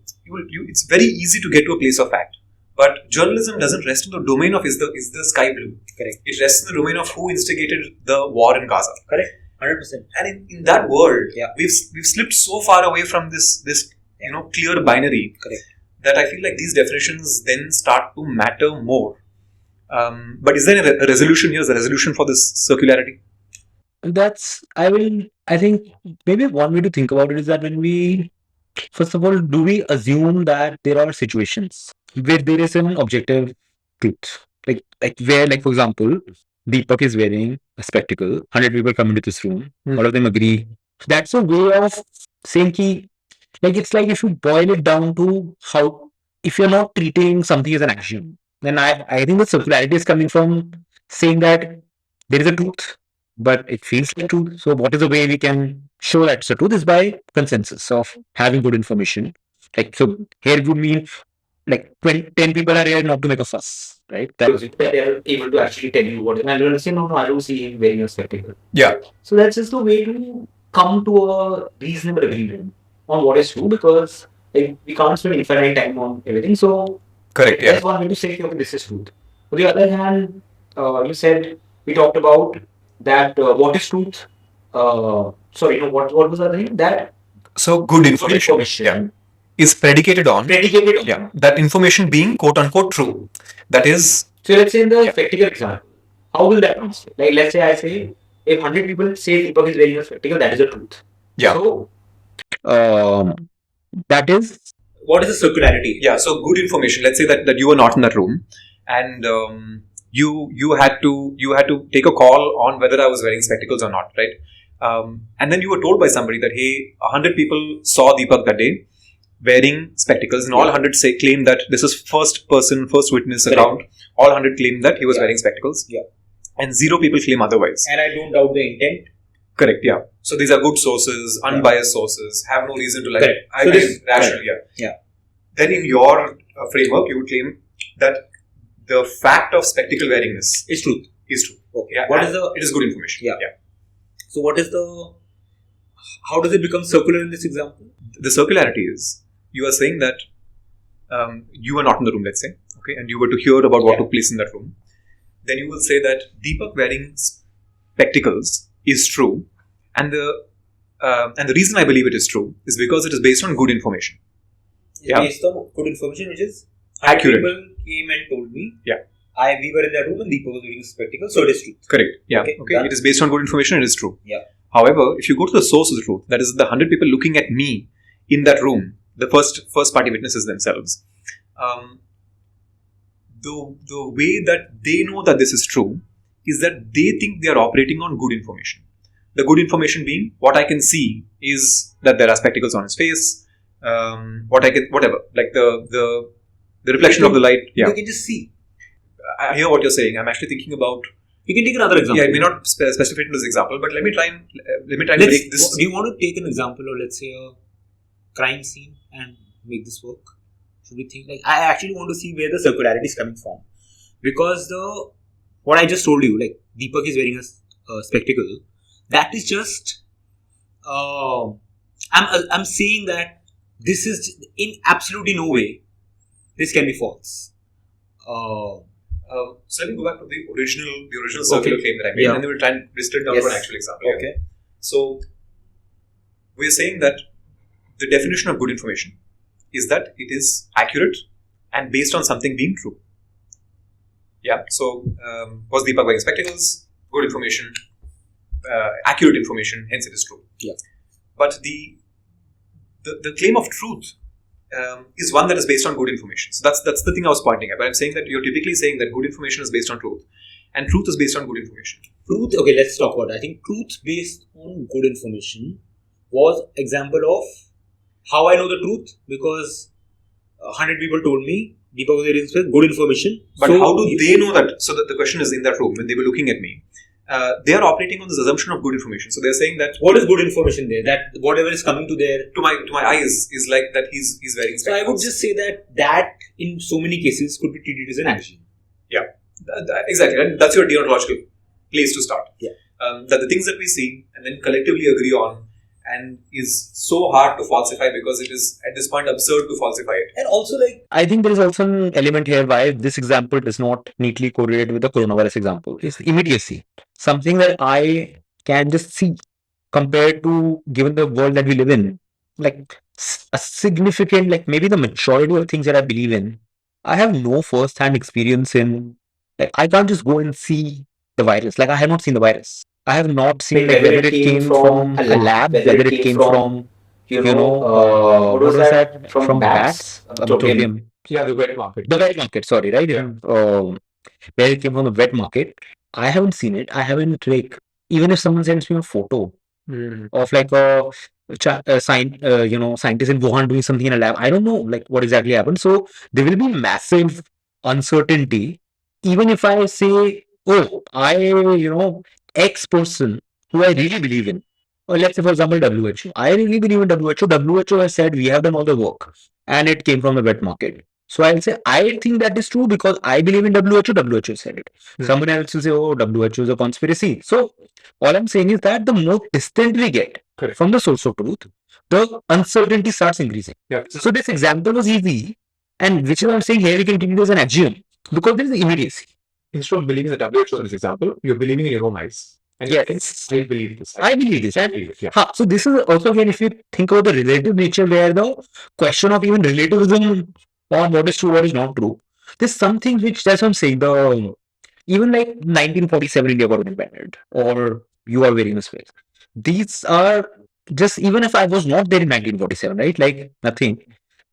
it's very easy to get to a place of fact. But journalism doesn't rest in the domain of is the sky blue. Correct. It rests in the domain of who instigated the war in Gaza. Correct. 100%. And in that world, Yeah. we've slipped so far away from this clear binary. Correct. That I feel like these definitions then start to matter more. But is there a resolution here? Is the resolution for this circularity? I think maybe one way to think about it is that first of all, do we assume that there are situations where there is an objective truth? Like where, like, for example, Deepak is wearing a spectacle, 100 people come into this room, all of them agree. That's a way of saying ki, like, it's like if you boil it down to how, if you're not treating something as an action, then I think the circularity is coming from saying that there is a truth, but it feels like truth. So what is the way we can show that it's a truth is by consensus of having good information. Like, so here would mean like 10 people are here not to make a fuss, right? Because they are able to actually tell you what. And you'll say, no, I don't see him wearing a spectacle. Yeah. So that's just the way to come to a reasonable agreement on what is true, because like we can't spend infinite time on everything. So Correct. Yeah. that's one way to say, okay, this is truth. On the other hand, you said we talked about that what is truth. Sorry, no, what was the other thing? That So good information. Yeah. Is predicated on that information being quote unquote true. That is. So let's say in the spectacle example, how will that translate? Like let's say I say if 100 people say Deepak is wearing a spectacle, that is the truth. Yeah. So that is. What is the circularity? Yeah. So good information. Let's say that you were not in that room, and you had to take a call on whether I was wearing spectacles or not, right? And then you were told by somebody that, hey, 100 people saw Deepak that day wearing spectacles, and all 100 claim that this is first witness account. All 100 claim that he was wearing spectacles. Yeah. And 0 people claim otherwise. And I don't doubt the intent. Correct. Yeah. So these are good sources, unbiased sources, have no reason to lie. Correct. I So mean, this- rational. Yeah. Then in your framework, you would claim that the fact of spectacle wearing It's truth. is true. Okay. Yeah. What and is the? It is good information. Yeah. So what is the? How does it become circular in this example? The circularity is, you are saying that you were not in the room, let's say, okay, and you were to hear about what took place in that room. Then you will say that Deepak wearing spectacles is true, and the reason I believe it is true is because it is based on good information. Yeah. Based on good information, which is Accurate. People came and told me. Yeah. We were in that room and Deepak was wearing spectacles, so it is true. Correct. Yeah. Okay, Okay. done. It is based on good information. It is true. Yeah. However, if you go to the source of the truth, that is the 100 people looking at me in that room, the first party witnesses themselves, the way that they know that this is true is that they think they are operating on good information. The good information being what I can see is that there are spectacles on his face. Whatever, like the reflection of the light. Yeah, You can just see. I hear what you're saying. I'm actually thinking about. You can take another example. Yeah, it may not specify it in this example, but let me try and Let's- break this. Do you want to take an example of, let's say, a crime scene and make this work? Should we think like I actually want to see where the circularity is coming from, because what I just told you, like Deepak is wearing a spectacle. That is just I'm saying that this is in absolutely no way this can be false. So let me go back to the original circular claim that I made, Yeah. and then we'll try and distill it down Yes. to an actual example. Okay. So we're saying that the definition of good information is that it is accurate and based on something being true. Yeah. So was Deepak wearing spectacles? Good information, accurate information. Hence, it is true. Yeah. But the claim of truth is one that is based on good information. So that's the thing I was pointing at. But I'm saying that you're typically saying that good information is based on truth, and truth is based on good information. Truth. Okay, let's talk about it. I think truth based on good information was example of how I know the truth, because 100 people told me Deepak was wearing good information. But So how do they know that? So the question is, in that room when they were looking at me, they are operating on this assumption of good information. So they're saying that what is good information there? That whatever is coming to their. to my eyes is like that he's wearing So I would spectacles. just say that in so many cases could be treated as an axiom. Exactly, and that's your deontological place to start. Yeah. That the things that we see and then collectively agree on, and is so hard to falsify because it is at this point absurd to falsify it. And also, like, I think there is also an element here why this example does not neatly correlate with the coronavirus example. It's immediacy. Something that I can just see compared to, given the world that we live in, like a significant, like maybe the majority of things that I believe in, I have no first-hand experience in. Like, I can't just go and see the virus. Like, I have not seen the virus. I have not seen like whether it came from a lab, whether it came from what was that? From bats? Tropium. Yeah, the wet market. The wet market, sorry, right? Yeah. Where it came from the wet market. I haven't seen it. I haven't, like, even if someone sends me a photo of like a scientist in Wuhan doing something in a lab, I don't know like what exactly happened. So there will be massive uncertainty, even if I say, oh, X person who I really believe in. Or let's say, for example, WHO. I really believe in WHO. WHO has said we have done all the work and it came from the wet market. So I'll say, I think that is true because I believe in WHO. WHO said it. Someone else will say, oh, WHO is a conspiracy. So all I'm saying is that the more distant we get Correct. from the source of truth, the uncertainty starts increasing. Yeah. So this example was easy, and which is why I'm saying here we can treat it as an axiom because there is immediacy. Instead of believing the WHO in this example, you're believing in your own eyes. And you Yes. think, I believe this. I believe this. I And believe it, yeah. so this is also, again, if you think about the relative nature, where the question of even relativism on what is true, what is not true, there's something which, that's what I'm saying, even like 1947 India got independent, or you are wearing a space. These are just, even if I was not there in 1947, right? Like nothing.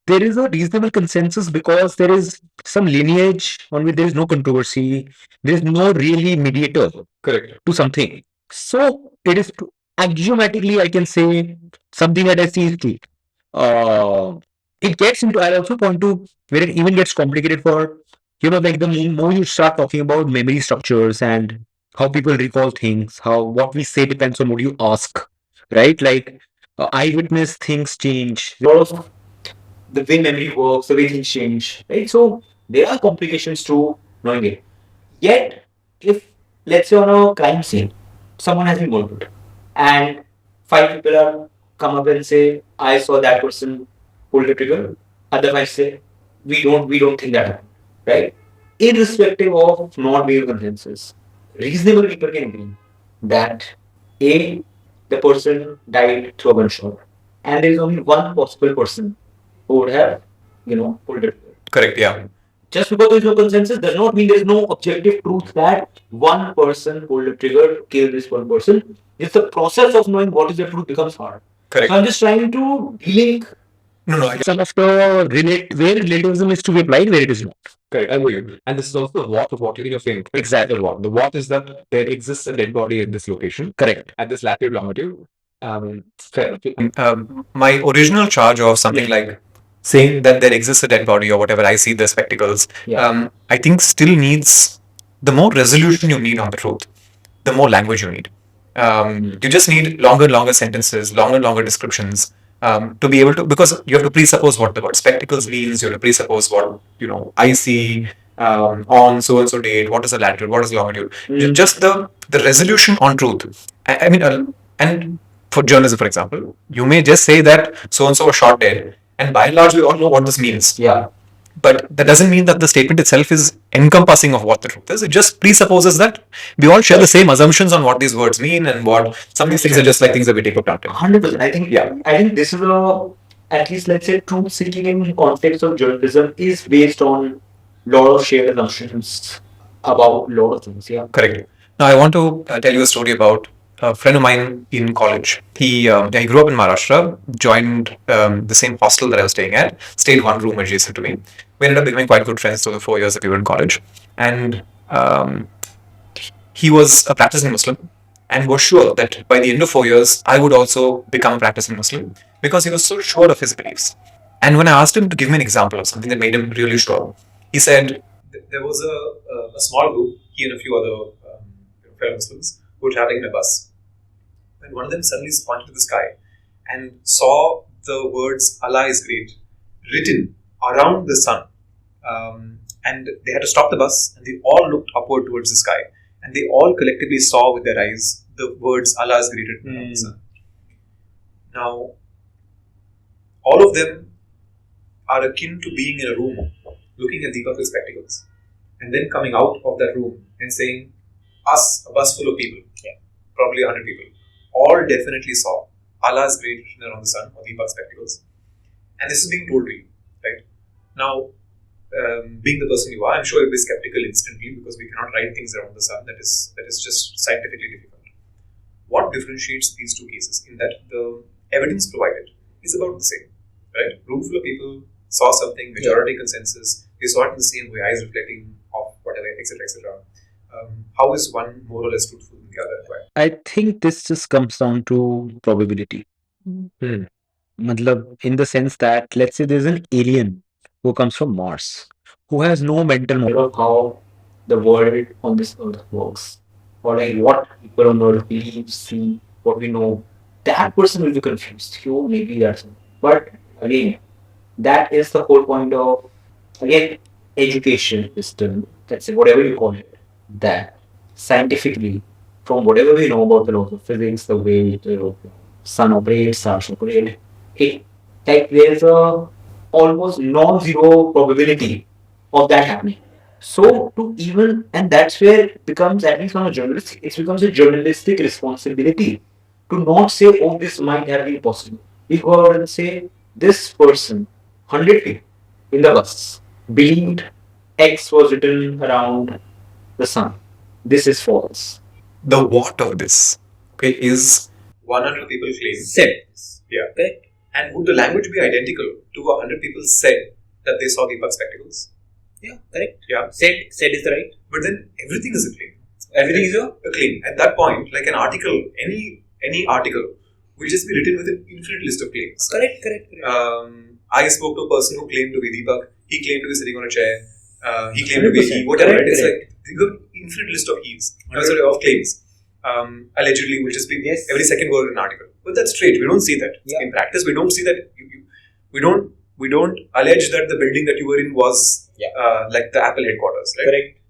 There is a reasonable consensus because there is some lineage on which there is no controversy. There is no really mediator Correct. to something. So it is axiomatically, I can say something that I see is true. It gets into, I'll also point to where it even gets complicated for, like the more you start talking about memory structures and how people recall things, how what we say depends on what you ask, right? Like eyewitness things change. A lot of the way memory works, the way things change, right? So there are complications to knowing it. Yet, if let's say on a crime scene, someone has been murdered, and 5 people are come up and say, "I saw that person pull the trigger." Other 5 say, "We don't think that happened," right? Irrespective of not being a consensus, reasonable people can agree that A, the person died through a gunshot, and there is only one possible person who would have, pulled it. Correct. Yeah. Just because there is no consensus does not mean there is no objective truth that one person pulled the trigger, killed this one person. It's the process of knowing what is the truth becomes hard. Correct. So I'm just trying to link. No. I Some of the where relativism is to be applied, where it is not. Correct, I agree. And this is also the what of what you're saying. Exactly. The what. The what is that there exists a dead body in this location Correct. at this latitude, longitude. Fair. My original charge of something like saying that there exists a dead body or whatever, I see the spectacles, I think still needs the more resolution you need on the truth, the more language you need. You just need longer and longer sentences, longer and longer descriptions to be able to, because you have to presuppose what the word spectacles means, you have to presuppose what, I see on so and so date, what is the latitude, what is the longitude. Just the resolution on truth. I mean, and for journalism, for example, you may just say that so and so was shot dead, and by and large, we all know what this means. Yeah. But that doesn't mean that the statement itself is encompassing of what the truth is. It just presupposes that we all share the same assumptions on what these words mean and what some of these things are just like things that we take for granted. 100%. I think this is at least let's say truth seeking in context of journalism is based on lot of shared assumptions about lot of things. Yeah. Correct. Now, I want to tell you a story about a friend of mine in college. He grew up in Maharashtra, joined the same hostel that I was staying at, stayed one room adjacent to me. We ended up becoming quite good friends through the 4 years that we were in college. And he was a practicing Muslim and was sure that by the end of 4 years, I would also become a practicing Muslim because he was so sure of his beliefs. And when I asked him to give me an example of something that made him really sure, he said there was a small group, he and a few other fellow Muslims, who were traveling in a bus. And one of them suddenly pointed to the sky and saw the words Allah is great written around the sun. And they had to stop the bus and they all looked upward towards the sky. And they all collectively saw with their eyes the words Allah is great written around the sun. Now, all of them are akin to being in a room looking at Deepak with spectacles and then coming out of that room and saying, us, a bus full of people, probably 100 people, all definitely saw Allah's great written around the sun or Deepak's spectacles. And this is being told to you, right? Now, being the person you are, I'm sure you'll be skeptical instantly because we cannot write things around the sun. That is just scientifically difficult. What differentiates these two cases in that the evidence provided is about the same, right? Room full of people saw something, majority consensus, they saw it in the same way, eyes reflecting off whatever, etc., etc. How is one more or less truthful than the other? I think this just comes down to probability. Matlab, in the sense that, let's say there's an alien who comes from Mars, who has no mental model Of how the world on this earth works, or like what people on earth believe, see, what we know, that person will be confused. You maybe that's, but again, that is the whole point of again education system. Let's say whatever you call it, that scientifically, from whatever we know about the laws of physics, the way the sun operates, stars operate, it like there's a almost non-zero probability of that happening. So to even, and that's where it becomes, at least from a journalist, it becomes a journalistic responsibility to not say, oh, this might have been possible. We go out and say, this person, 100 people in the bus, believed X was written around the sun. This is false. The what of this, okay, is 100 people claim. Said this. Yeah. Correct. And would the language be identical to 100 people said that they saw Deepak's spectacles? Yeah, correct. Yeah. Said is the right. But then everything is a claim. Everything is a claim. At that point, like an article, any article will just be written with an infinite list of claims. correct. I spoke to a person who claimed to be Deepak. He claimed to be sitting on a chair. He claimed to be 100%. he. Whatever. Correct, It's like you have infinite list of he's. Sorry, of claims. Allegedly will just be every second word in an article. But that's strange. We don't see that. Yeah. In practice, we don't see that. We don't allege that the building that you were in was like the Apple headquarters, right? Correct.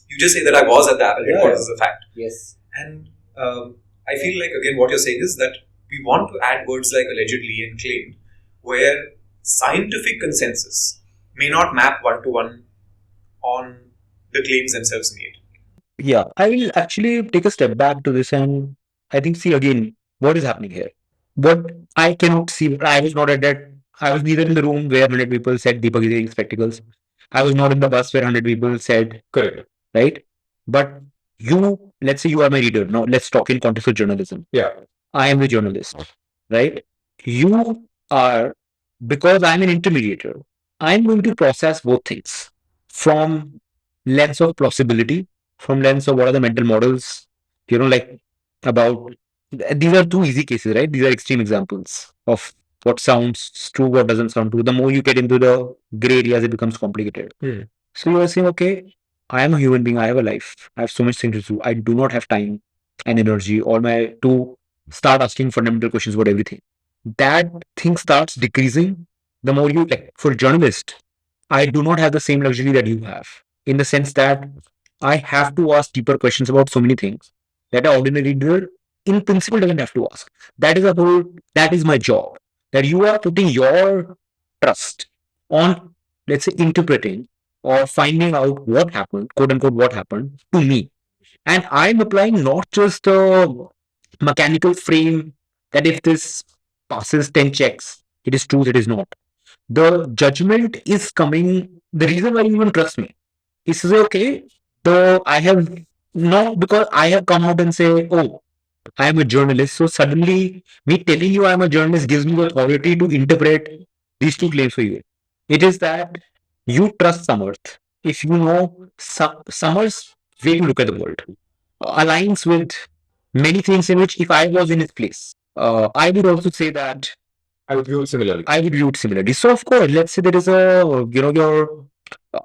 You just say that I was at the Apple headquarters as a fact. Yes. And I feel like, again, what you're saying is that we want to add words like allegedly and claimed, where scientific consensus may not map one-to-one on the claims themselves made. Yeah, I will actually take a step back to this and I think see again what is happening here. What I cannot see, I was not at that. I was neither in the room where 100 people said Deepak is wearing spectacles. I was not in the bus where 100 people said, Correct. right? But you, let's say you are my reader. Now let's talk in context of journalism. Yeah. I am the journalist, right? You are, because I'm an intermediator, I'm going to process both things from lens of plausibility, from lens of what are the mental models, like about these are two easy cases, right? These are extreme examples of what sounds true, what doesn't sound true. The more you get into the gray areas, it becomes complicated. So you are saying, okay, I am a human being, I have a life, I have so much things to do. I do not have time and energy or my to start asking fundamental questions about everything. That thing starts decreasing the more you like. For journalist, I do not have the same luxury that you have in the sense that I have to ask deeper questions about so many things that an ordinary reader in principle doesn't have to ask. That is a whole, that is my job. That you are putting your trust on, let's say, interpreting or finding out what happened, quote unquote, what happened to me. And I'm applying not just a mechanical frame that if this passes 10 checks, it is true, it is not. The judgment is coming. The reason why you even trust me is to say, okay, though I have not because I have come out and say, oh, I am a journalist. So suddenly, me telling you I am a journalist gives me the authority to interpret these two claims for you. It is that you trust Samarth. If you know Samarth's way to look at the world aligns with many things in which if I was in his place, I would also say that I would view it similarly. I would view it similarly. So of course, let's say there is a, your,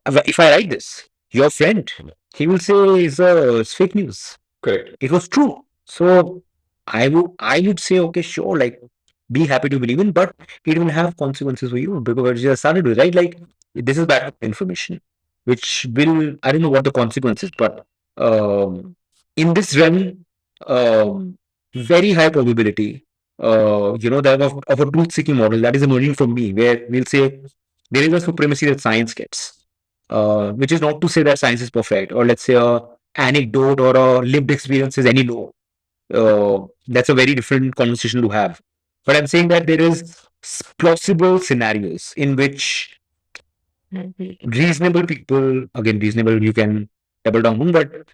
if I write this, your friend, he will say it's fake news. Correct. It was true. So I would say, okay, sure, like be happy to believe in, but it will have consequences for you because you started with, right? Like this is bad information, which will, I don't know what the consequences, but in this realm, very high probability, that of a truth seeking model that is emerging from me, where we'll say there is a supremacy that science gets, which is not to say that science is perfect, or let's say a anecdote or a lived experience is any low. That's a very different conversation to have. But I'm saying that there is plausible scenarios in which reasonable people, again, reasonable, you can double down on, but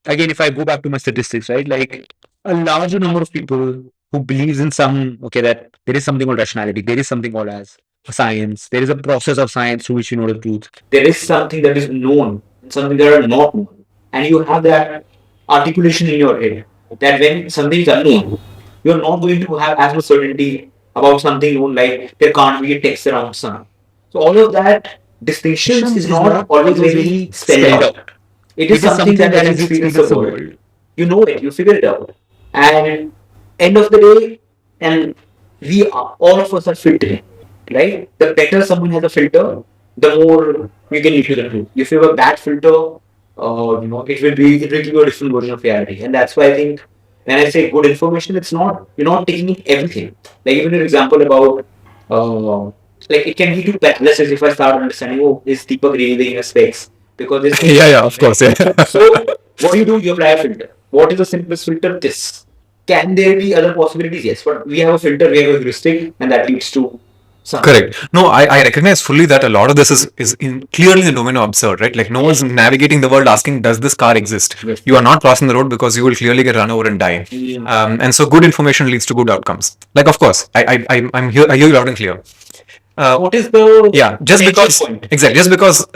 again, if I go back to my statistics, right, like a larger number of people who believes in some, okay, that there is something called rationality, there is something called as science, there is a process of science through which you know the truth. There is something that is known and something that are not known. And you have that articulation in your head that when something is unknown, you're not going to have as much certainty about something known, like there can't be a text around sun. So all of that distinctions is not always very spelled out. It is something that as you experience the world, you know it, you figure it out. And end of the day, and we are, all of us are filtering, right? The better someone has a filter, the more you can issue the truth. If you have a bad filter, it will give you a different version of reality. And that's why I think when I say good information, it's not, you're not taking in everything. Like even an example about like it can lead to paralysis if I start understanding, oh, is Deepak really wearing a specs? Because it's Yeah, of course. Yeah. so what do? You apply a filter. What is the simplest filter? This. Can there be other possibilities? Yes, but we have a filter, we have a heuristic, and that leads to something. Correct. No, I recognize fully that a lot of this is clearly in the domain of absurd, right? Like no one's navigating the world asking, does this car exist? Yes. You are not crossing the road because you will clearly get run over and die. And so good information leads to good outcomes. Like, of course, I'm here, I hear you loud and clear. What is the Just because point? exactly, just because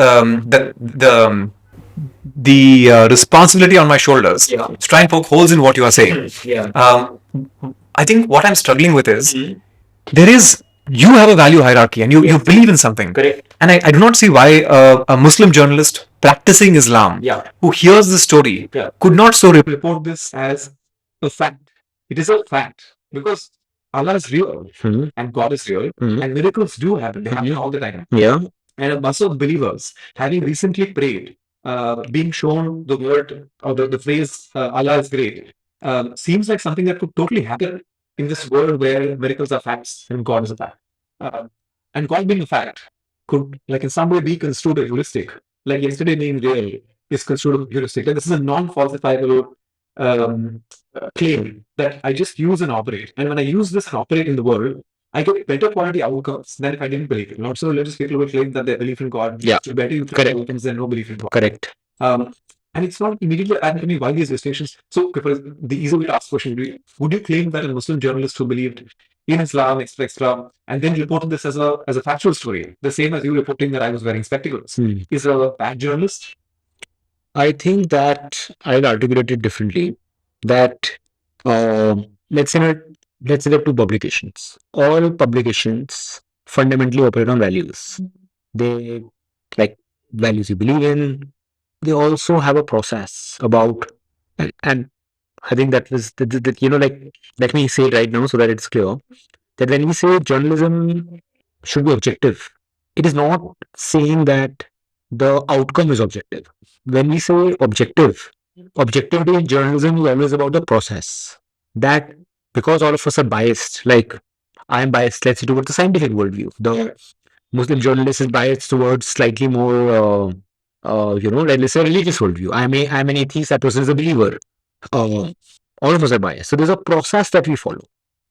the responsibility on my shoulders Yeah. to try and poke holes in what you are saying. Yeah. I think what I'm struggling with is there is, you have a value hierarchy and you believe in something. Correct. And I do not see why a Muslim journalist practicing Islam who hears this story could not so Report this as a fact. It is a fact because Allah is real and God is real and miracles do happen. They happen all the time. Yeah. And a mass of believers, having recently prayed, being shown the word or the phrase Allah is great, seems like something that could totally happen in this world where miracles are facts and God is a fact. And God being a fact could, like in some way, be construed as heuristic. Like yesterday being real is construed heuristic. Like this is a non-falsifiable claim that I just use and operate. And when I use this and operate in the world, I get better quality outcomes than if I didn't believe it. Lots of religious people will claim that they believe in God. Yeah. To better Correct. outcomes than no belief in God. Correct. And it's not immediately apparent to me why these distinctions. So, the easy way to ask the question would you claim that a Muslim journalist who believed in Islam, etc., and then reported this as a factual story, the same as you reporting that I was wearing spectacles, is a bad journalist? I think that I'll articulate it differently. That let's say let's say there are two publications. All publications fundamentally operate on values. They like values you believe in. They also have a process about and I think that was that like let me say it right now so that it's clear that when we say journalism should be objective, it is not saying that the outcome is objective. When we say objectivity in journalism is always about the process. That because all of us are biased, like I am biased, let's say, towards the scientific worldview. The Muslim journalist is biased towards slightly more, like let's say, religious worldview. I'm an atheist, that person is a believer. All of us are biased. So there's a process that we follow,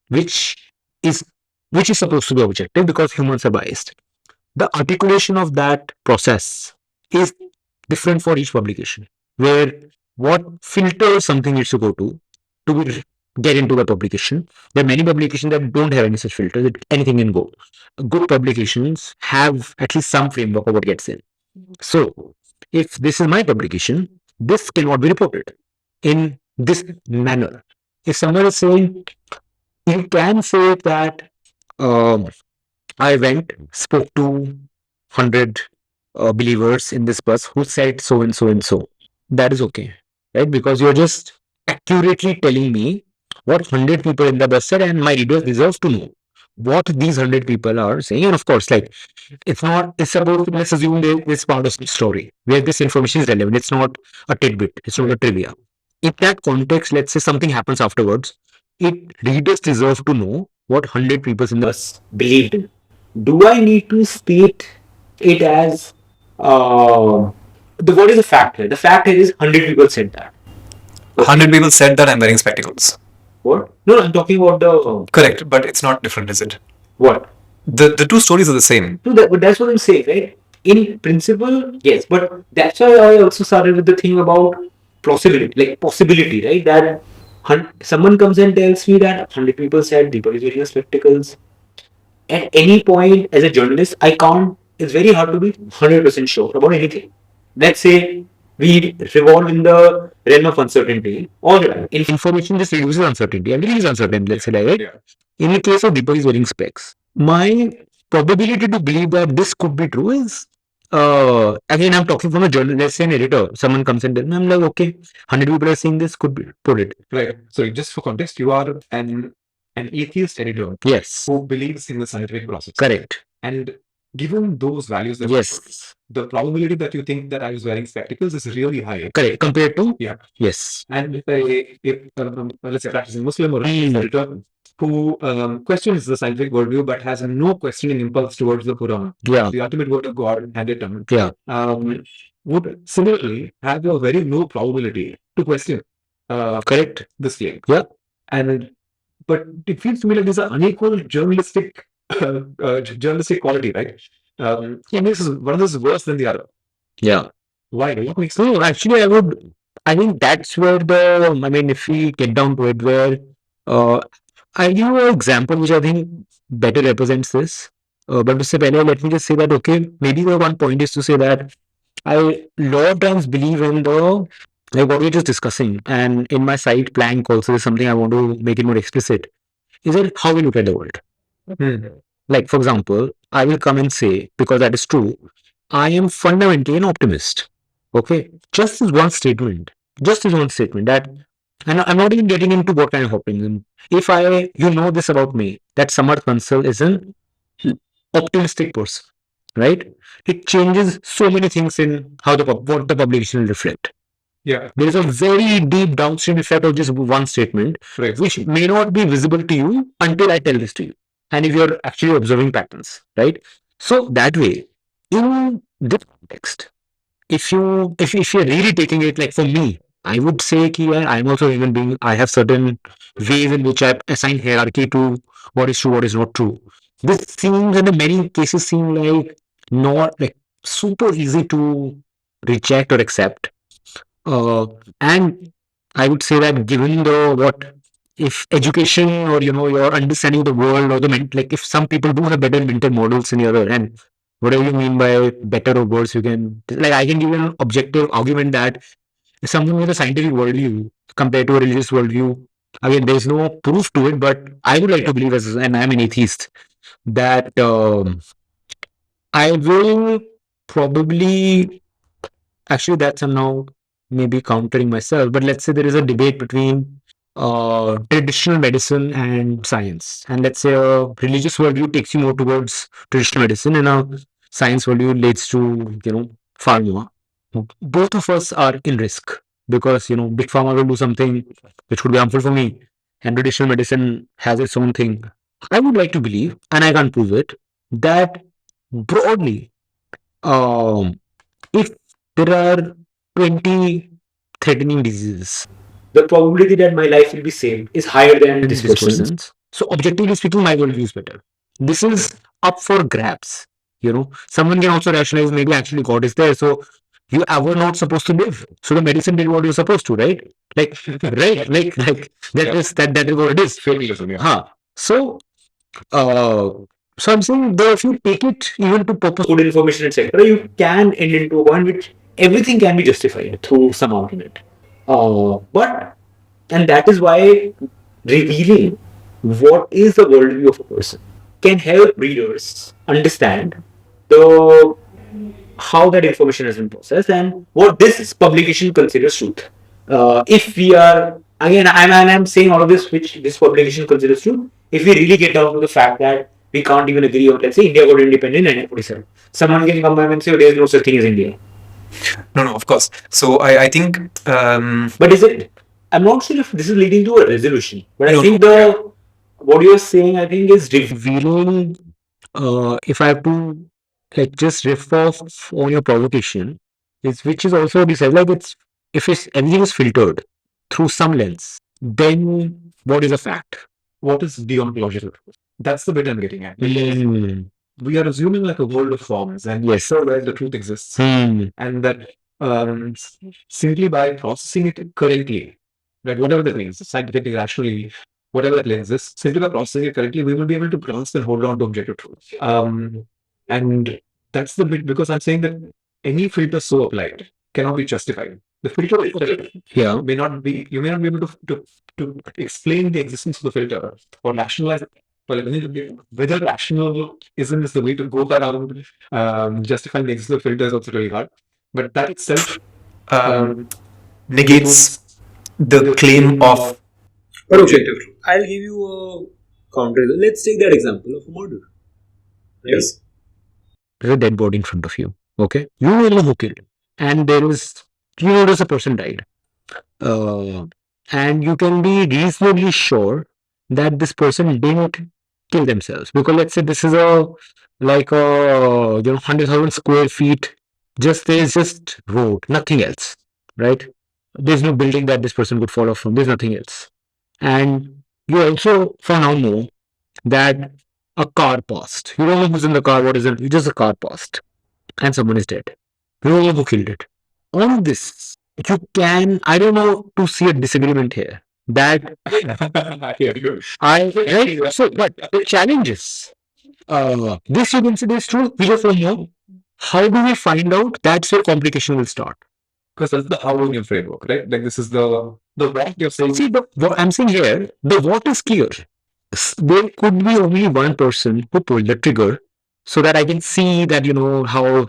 which is which is supposed to be objective because humans are biased. The articulation of that process is different for each publication, where what filter something needs to go get into the publication. There are many publications that don't have any such filters, that anything can go. Good publications have at least some framework of what gets in. So, if this is my publication, this cannot be reported in this manner. If someone is saying, you can say that I spoke to 100 believers in this bus who said so and so and so. That is okay, right? Because you're just accurately telling me what 100 people in the bus said, and my readers deserve to know what these 100 people are saying. And of course, like, it's about, let's assume this part of the story where this information is relevant. It's not a tidbit, it's not a trivia. In that context, let's say something happens afterwards, readers deserve to know what 100 people in the Us believed in. Do I need to state it as what is the fact here? The fact here is 100 people said that. 100 people said that I'm wearing spectacles. What? No, I'm talking about the Correct, but it's not different, is it? what? The two stories are the same. No, but that's what I'm saying, right? In principle, yes, but that's why I also started with the thing about possibility, right? That someone comes and tells me that 100 people said Deepak is wearing spectacles. At any point, as a journalist, I can't. It's very hard to be 100% sure about anything. Let's say we revolve in the realm of uncertainty all the time. information just reduces uncertainty. Everything is uncertain, let's say, right? Yeah. In the case of Deepak is wearing specs, my probability to believe that this could be true is, again, I'm talking from a journalist, let's say an editor. Someone comes and tells me, I'm like, okay, 100 people are saying this, could be, put it. Right. So just for context, you are an atheist editor Yes, who believes in the scientific process. correct. And given those values, that Yes, the probability that you think that I was wearing spectacles is really high. correct. Compared to, Yeah. yes, And if let's say practicing Muslim or editor who questions the scientific worldview but has no questioning impulse towards the Quran, yeah, the ultimate word of God handed down, yeah, would similarly have a very low probability to question correct. this claim. Yeah. And but it feels to me like there's an unequal journalistic quality, right? And this is one of those is worse than the other. Yeah. Why? What makes No, actually, I think that's where if we get down to it, where I'll give you an example which I think better represents this. But to say better, let me just say that, okay, maybe the one point is to say that I a lot of times believe in like what we're just discussing, and in my site plank also is something I want to make it more explicit, is that how we look at the world. Like, for example, I will come and say, because that is true, I am fundamentally an optimist. Okay, just as one statement, that, and I'm not even getting into what kind of optimism. If you know this about me, that Samarth Bansal is an optimistic person, right? It changes so many things in how what the publication will reflect. Yeah. There is a very deep downstream effect of just one statement, Right. which may not be visible to you until I tell this to you. And if you're actually observing patterns, right? So that way, in this context, if you're really taking it like for me, I would say ki, yeah, I'm also a human being. I have certain ways in which I assign hierarchy to what is true, what is not true. This seems in many cases seem like not like super easy to reject or accept. Uh, and I would say that given the what if education or your understanding of the world or like if some people do have better mental models in your and whatever you mean by better or worse, you can like I can give you an objective argument that someone with a scientific worldview compared to a religious worldview. Again, there's no proof to it, but I would like to believe as and I'm an atheist that I will probably actually, that's now maybe countering myself, but let's say there is a debate between traditional medicine and science. And let's say a religious worldview takes you more towards traditional medicine and a science worldview leads to, pharma. Both of us are in risk because, big pharma will do something which could be harmful for me. And traditional medicine has its own thing. I would like to believe, and I can't prove it, that broadly, um, if there are 20 threatening diseases, the probability that my life will be saved is higher than this person's. person's. So, objectively speaking, my worldview is better. This is up for grabs. Someone can also rationalize maybe actually God is there. So, you were not supposed to live. So, the medicine did what you're supposed to, right? Like, right? Like that is what it is. Fatalism, yeah. Huh. So, uh, so I'm saying that if you take it even to purpose, Good information, etc., you can end into a point which everything can be justified through some argument. But and that is why revealing what is the worldview of a person can help readers understand the how that information has been processed and what this publication considers truth. If we are again, I'm saying all of this which this publication considers truth. If we really get down to the fact that we can't even agree on, let's say India got independent in 1947, someone can come and say, oh, there is no such thing as India. No, of course. So I think. But is it? I'm not sure if this is leading to a resolution. But No, I think what you're saying, I think, is revealing, if I have to like just riff off on your provocation, is which is also decided like it's if it's everything is filtered through some lens, then what is a fact? What is deontological? That's the bit I'm getting at. Hmm. We are assuming like a world of forms, and Yes. so where the truth exists, Hmm. and that simply by processing it correctly, right, whatever that means, scientifically, rationally, whatever that lens is, simply by processing it correctly, we will be able to grasp and hold on to objective truth. And that's the bit because I'm saying that any filter so applied cannot be justified. The filter itself Yeah. may not be, you may not be able to explain the existence of the filter or rationalize it. Well, whether rationalism is the way to go around justifying the existence of filter is also really hard. But that itself Negates the claim of. But objective truth. I'll give you a counter. Let's take that example of a murder. Yes. There's a dead body in front of you. Okay, you know who killed, and there's a person died. And you can be reasonably sure that this person didn't kill themselves because let's say this is a like a 100,000 square feet, there's just road, nothing else, right? There's no building that this person could fall off from, there's nothing else. And you also for now know that a car passed, you don't know who's in the car, what is it, just a car passed and someone is dead, you don't know who killed it. On this, you can, I don't know, to see a disagreement here. That right? So, but the challenge is, this you consider is true. We just don't know. How do we find out? That's where complication will start. because that's the how in your framework, right? Like this is the what you're saying. See, what I'm saying here, the what is clear. There could be only one person who pulled the trigger so that I can see that, how,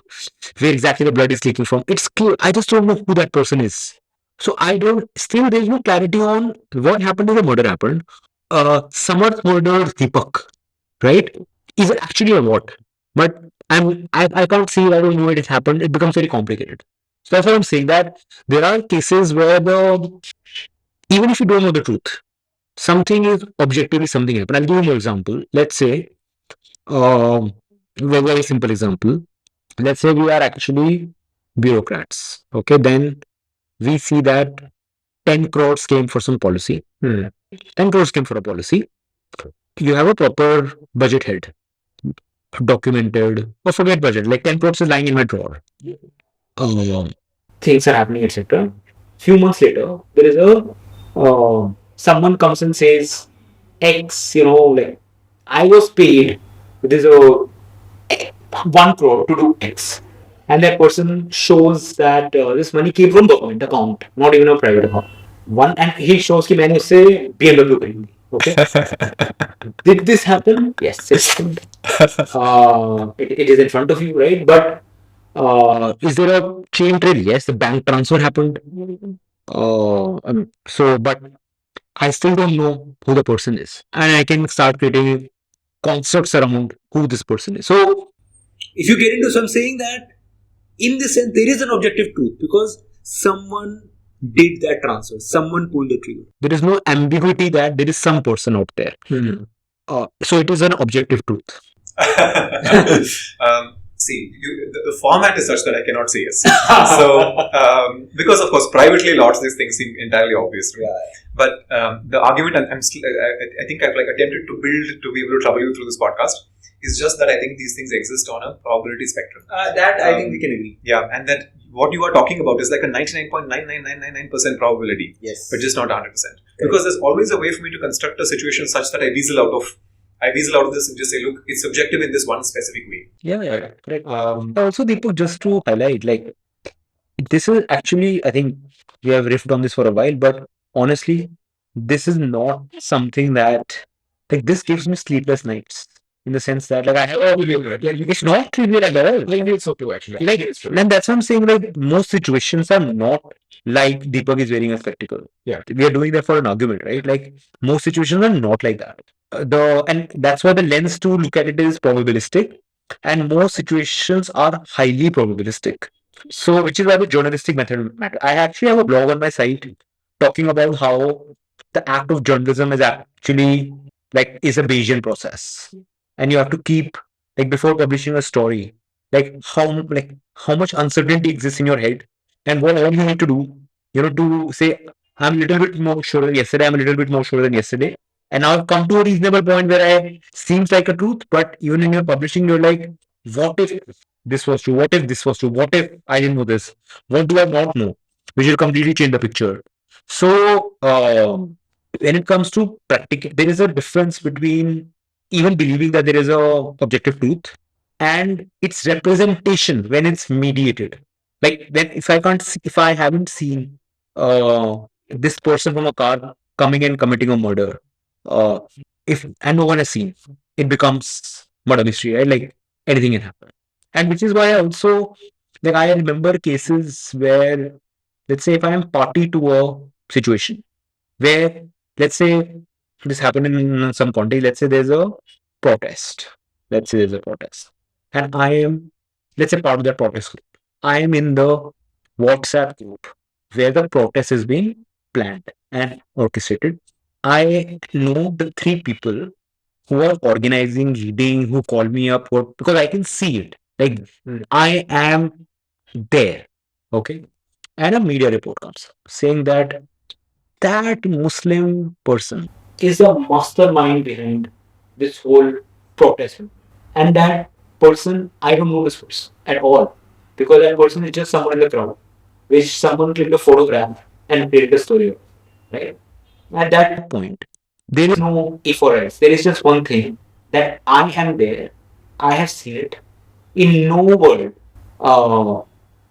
where exactly the blood is leaking from. It's clear. I just don't know who that person is. So I don't, still there's no clarity on what happened if the murder happened. Samarth murdered Deepak, right? Is it actually a what? But I can't see, I don't know when it happened. It becomes very complicated. So that's what I'm saying, that there are cases where even if you don't know the truth, something is objectively something happened. I'll give you an example. Let's say, very simple example. Let's say we are actually bureaucrats. Okay, then we see that 10 crores came for some policy. 10 crores came for a policy. You have a proper budget head, documented, or forget budget, like 10 crores is lying in my drawer. Um, Things are happening, etc. Few months later, there is a someone comes and says X, like I was paid with this 1 crore to do X, and that person shows that this money came from government account, not even a private account. One, and he shows कि मैंने उससे BMW खरीदी. Okay, did this happen? Yes, it happened. It is in front of you, right? But is there a chain trail? Yes, the bank transfer happened. But I still don't know who the person is, and I can start creating constructs around who this person is. So If you get into some saying that, in this sense, there is an objective truth because someone did that transfer, someone pulled the trigger. there is no ambiguity that there is some person out there. So it is an objective truth. See, the format is such that I cannot say yes. So, because of course, privately, lots of these things seem entirely obvious to me. But the argument I think I've like attempted to build to be able to trouble you through this podcast is just that I think these things exist on a probability spectrum. That I think we can agree. Yeah, and that what you are talking about is like a 99.99999% probability. Yes. But just not 100%. Because there's always a way for me to construct a situation such that I weasel out of this and just say, look, it's subjective in this one specific way. Yeah, correct. Also, Deepak, just to highlight, like, this is actually, I think we have riffed on this for a while, but honestly, this is not something that, like, this gives me sleepless nights in the sense that, like, I have, it's not trivial at all. I think it's so true, actually. Like, It's true. and that's what I'm saying, like, most situations are not like Deepak is wearing a spectacle. Yeah. We are doing that for an argument, right? Like, most situations are not like that. And that's why the lens to look at it is probabilistic, and most situations are highly probabilistic. So, which is why the journalistic method matters. I actually have a blog on my site talking about how the act of journalism is actually is a Bayesian process, and you have to keep before publishing a story, how much uncertainty exists in your head, and what all you need to do, to say I'm a little bit more sure than yesterday. I'm a little bit more sure than yesterday, and now I've come to a reasonable point where I seems like a truth, but even when you're publishing, you're like, what if this was true? What if this was true? What if I didn't know this? What do I not know? Which will completely change the picture. So, when it comes to practical, there is a difference between even believing that there is a objective truth and its representation when it's mediated. Like when if I haven't seen this person from a car coming and committing a murder, uh, if and no one has seen, it becomes murder mystery, right? Like anything can happen. And which is why I also I remember cases where, let's say, if I am party to a situation where, let's say, this happened in some context, let's say there's a protest. Let's say there's a protest. And I am, let's say, part of that protest group. I am in the WhatsApp group where the protest is being planned and orchestrated. I know the three people who are organizing, leading, who call me up, because I can see it. Like, I am there. Okay. And a media report comes saying that Muslim person is the mastermind behind this whole protest. And that person, I don't know this person at all. Because that person is just someone in the crowd, which someone clicked a photograph and created a story of, right? At that point, there is no E for S. There is just one thing that I am there, I have seen it. In no world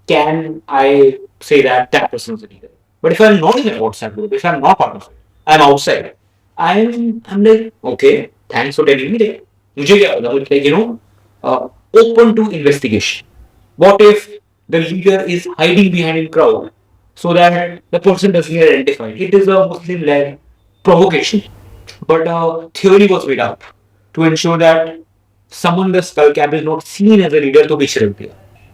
can I say that that person is a leader. But if I'm not in a WhatsApp group, if I'm not part of it, I'm outside. I'm like, okay, thanks for telling me that. मुझे क्या पता, open to investigation. What if the leader is hiding behind a crowd so that the person doesn't get identified? It is a Muslim-led provocation. But theory was made up to ensure that someone in the skull cap is not seen as a leader to be shrimped.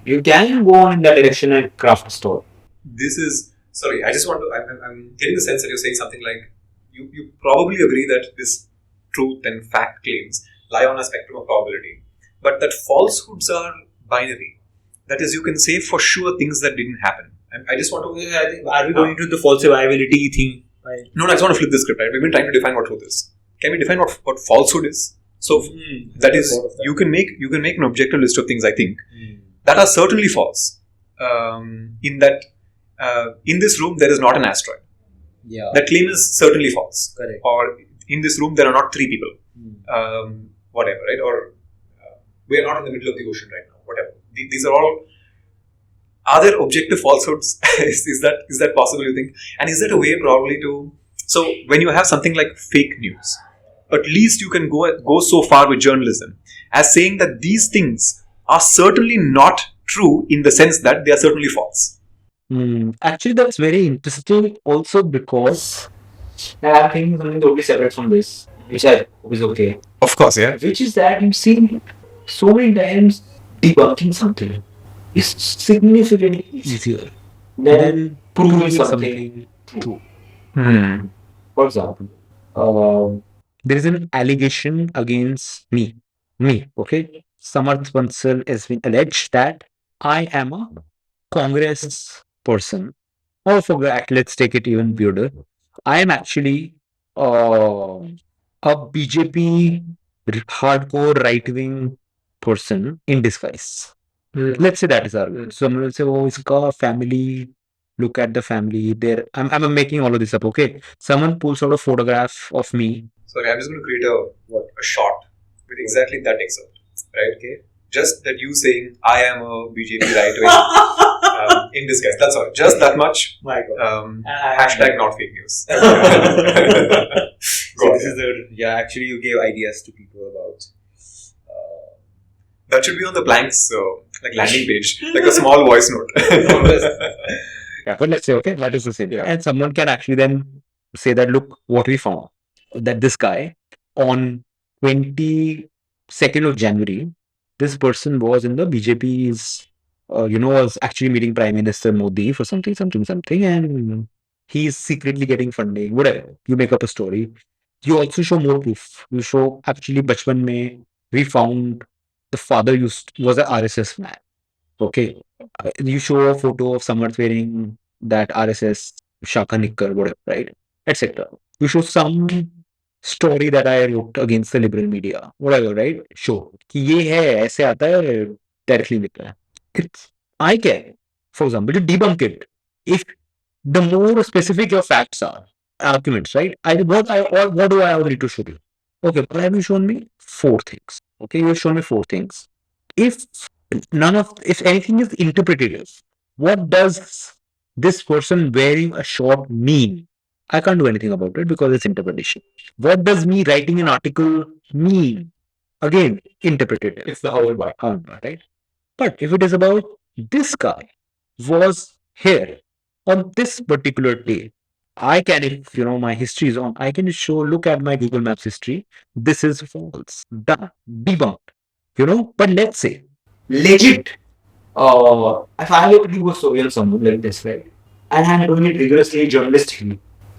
You can go on in that direction and craft a story. This is, sorry, I just want to, I'm getting the sense that you're saying something like, you probably agree that this truth and fact claims lie on a spectrum of probability, but that falsehoods are binary. That is, you can say for sure things that didn't happen. I just want to. I think, are we going to the falsifiability thing? No, I just want to flip the script, right? We've been trying to define what truth is. Can we define what falsehood is? So that is, you can make an objective list of things, I think, that are certainly false. In that, in this room there is not an asteroid. Yeah. That claim is certainly false. Correct. Or in this room there are not 3 people. Whatever, right? Or we are not in the middle of the ocean right now. Whatever. These are all. Are there objective falsehoods? is that possible, you think? And is that a way probably to... So when you have something like fake news, at least you can go so far with journalism as saying that these things are certainly not true in the sense that they are certainly false. Actually, that's very interesting also because I think something totally separate from this, which I hope is okay. Of course, yeah. Which is that you see so many times debunking something is significantly easier than proving something true. For example, there is an allegation against me, okay? Samarth Bansal has been alleged that I am a Congress person. Or for that, let's take it even weirder. I am actually a BJP hardcore right-wing person in disguise. Let's say that is our. Someone will say, "Oh, iska family. Look at the family." There, I'm making all of this up. Okay, someone pulls out a photograph of me. Sorry, I'm just going to create a shot with exactly that excerpt, right? Okay, just that you saying I am a BJP right wing in disguise. That's all. Just that much. My God. Hashtag not fake news. So this is actually you gave ideas to people about. That should be on the blanks, like landing page, like a small voice note. Yeah, but let's say, okay, that is the same. Yeah. And someone can actually then say that, look, what we found, that this guy on 22nd of January, this person was in the BJP's, was actually meeting Prime Minister Modi for something, and he's secretly getting funding, whatever. You make up a story. You also show more proof. You show, actually, Bachpan mein, we found the father was an RSS man. Okay. You show a photo of Samarth wearing that RSS Shaka Nikkar, whatever, right? Etc. You show some story that I wrote against the liberal media, whatever, right? Show कि ये है ऐसे आता है directly लिखा है. I can, for example, to debunk it. If the more specific your facts are, arguments, right? What do I need to show you? Okay, but have you shown me 4 things? Okay, you have shown me 4 things. If anything is interpretative, what does this person wearing a short mean? I can't do anything about it because it's interpretation. What does me writing an article mean? Again, interpretative. It's the whole why. Right? But if it is about this guy was here on this particular day, I can, if my history is on, I can show, look at my Google Maps history. This is false. Done. Debunked. But let's say, legit. If I were to do a story on someone like this, right, and I'm doing it rigorously journalistically,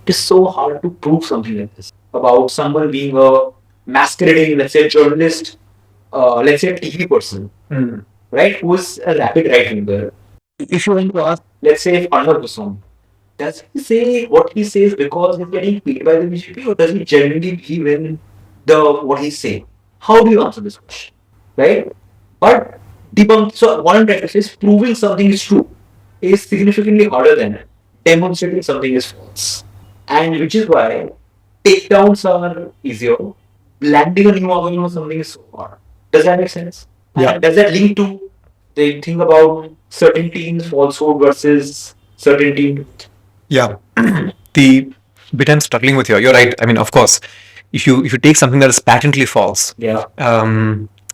it is so hard to prove something like this about someone being a masquerading, let's say, journalist, let's say a TV person, right, who is a rapid right-winger. If you want to ask, let's say, if Arnav Goswami, does he say what he says because he's getting paid by the BJP, or does he genuinely believe in what he's saying? How do you answer this question, right? But debunk. So what I'm trying to say is proving something is true is significantly harder than demonstrating something is false, and which is why takedowns are easier. Landing a new argument on something is so hard. Does that make sense? Yeah. And does that link to the thing about certain teams falsehood versus certain team? Yeah. The bit I'm struggling with here, you're right. I mean, of course, if you take something that is patently false, Yeah.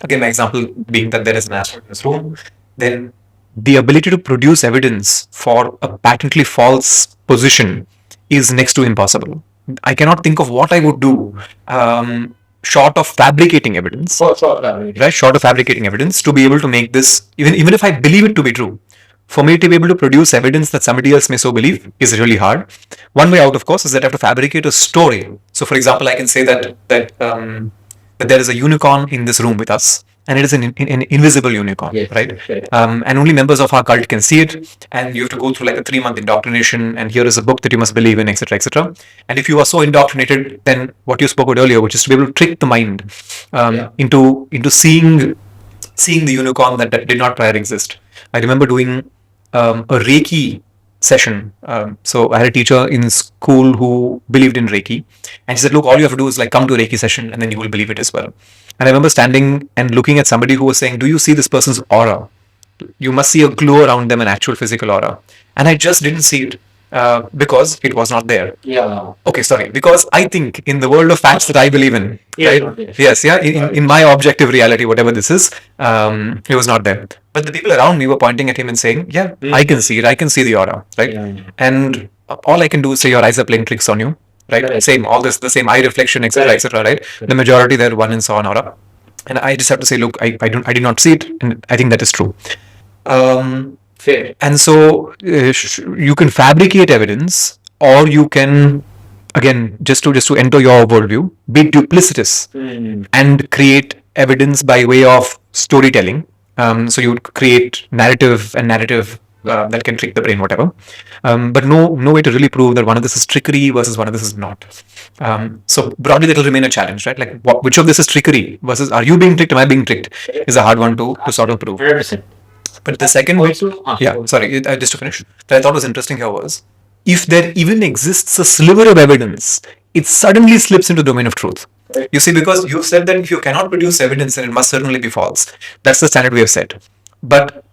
Again, my example being that there is an asteroid in this room, then the ability to produce evidence for a patently false position is next to impossible. I cannot think of what I would do short of fabricating evidence, right? Short of fabricating evidence to be able to make this, even if I believe it to be true, for me to be able to produce evidence that somebody else may so believe is really hard. One way out, of course, is that I have to fabricate a story. So, for example, I can say that there is a unicorn in this room with us, and it is an invisible unicorn, Yes, right? correct. And only members of our cult can see it, and you have to go through like a 3-month indoctrination, and here is a book that you must believe in, etc., etc. And if you are so indoctrinated, then what you spoke about earlier, which is to be able to trick the mind into seeing the unicorn that did not prior exist. I remember doing a Reiki session. So I had a teacher in school who believed in Reiki, and she said, "Look, all you have to do is like come to a Reiki session, and then you will believe it as well." And I remember standing and looking at somebody who was saying, "Do you see this person's aura? You must see a glow around them, an actual physical aura." And I just didn't see it because it was not there. Yeah. Okay, sorry. Because I think in the world of facts that I believe in, Yeah, right? not there. Yes, yeah. In my objective reality, whatever this is, it was not there. But the people around me were pointing at him and saying, "Yeah, I can see it. I can see the aura, right?" Yeah. And all I can do is say, "Your eyes are playing tricks on you, right?" Correct. Same, all this, the same eye reflection, etc., etc., right? The majority there, one and saw an aura, and I just have to say, look, I did not see it, and I think that is true. Fair. And so you can fabricate evidence, or you can, again, just to enter your worldview, be duplicitous and create evidence by way of storytelling. So you would create narrative that can trick the brain, whatever. But no way to really prove that one of this is trickery versus one of this is not. So broadly, that will remain a challenge, right? Like which of this is trickery versus are you being tricked? Am I being tricked? Is a hard one to sort of prove. 100%. But the second one, sorry, just to finish, that I thought was interesting here was if there even exists a sliver of evidence, it suddenly slips into the domain of truth. You see, because you said that if you cannot produce evidence, then it must certainly be false. That's the standard we have set. But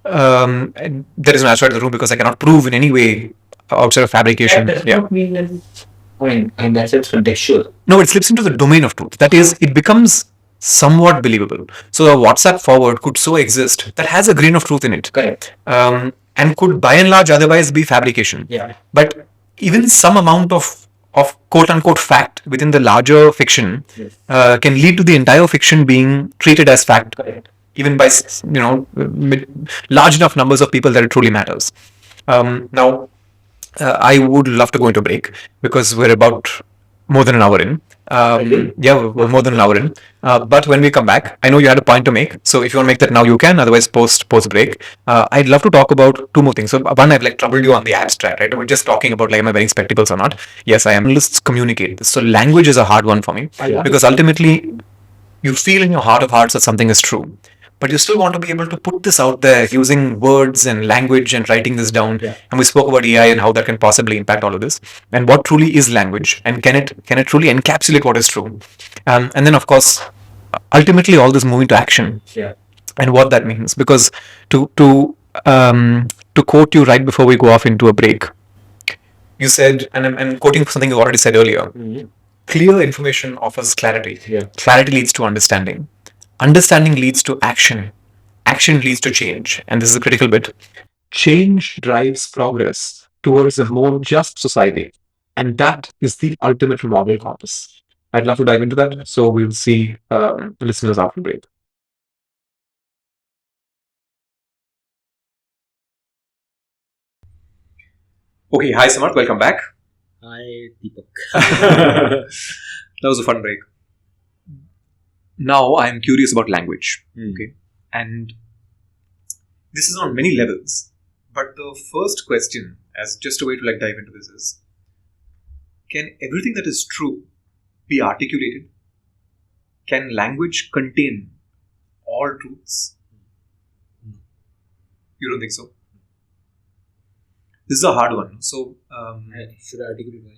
and there is no outside of the room because I cannot prove in any way outside of fabrication. That does not mean that, I mean, in that sense, contextual. No, it slips into the domain of truth. That is, it becomes somewhat believable. So a WhatsApp forward could so exist that has a grain of truth in it. Correct. And could by and large otherwise be fabrication. Yeah. But even some amount of quote unquote fact within the larger fiction can lead to the entire fiction being treated as fact. Correct. Even by large enough numbers of people that it truly matters. Now, I would love to go into a break because we're about more than an hour in. Yeah, we're more than an hour in. But when we come back, I know you had a point to make. So if you want to make that now, you can. Otherwise, post break. I'd love to talk about two more things. So one, I've like troubled you on the abstract, right? We're just talking about like am I wearing spectacles or not? Yes, I am. Lists communicate this. So language is a hard one for me because ultimately you feel in your heart of hearts that something is true. But you still want to be able to put this out there using words and language and writing this down. Yeah. And we spoke about AI and how that can possibly impact all of this. And what truly is language? And can it truly encapsulate what is true? And then of course, ultimately all this moving to action. Yeah. And what that means. Because to quote you right before we go off into a break, you said, and I'm quoting something you already said earlier, clear information offers clarity. Yeah. Clarity leads to understanding. Understanding leads to action. Action leads to change. And this is a critical bit. Change drives progress towards a more just society. And that is the ultimate moral compass. I'd love to dive into that. So we'll see listeners after break. Okay, hi Samarth, welcome back. Hi, Deepak. That was a fun break. Now I'm curious about language. Okay. And this is on many levels. But the first question, as just a way to like dive into this is, can everything that is true be articulated? Can language contain all truths? You don't think so? This is a hard one. So Should I articulate why?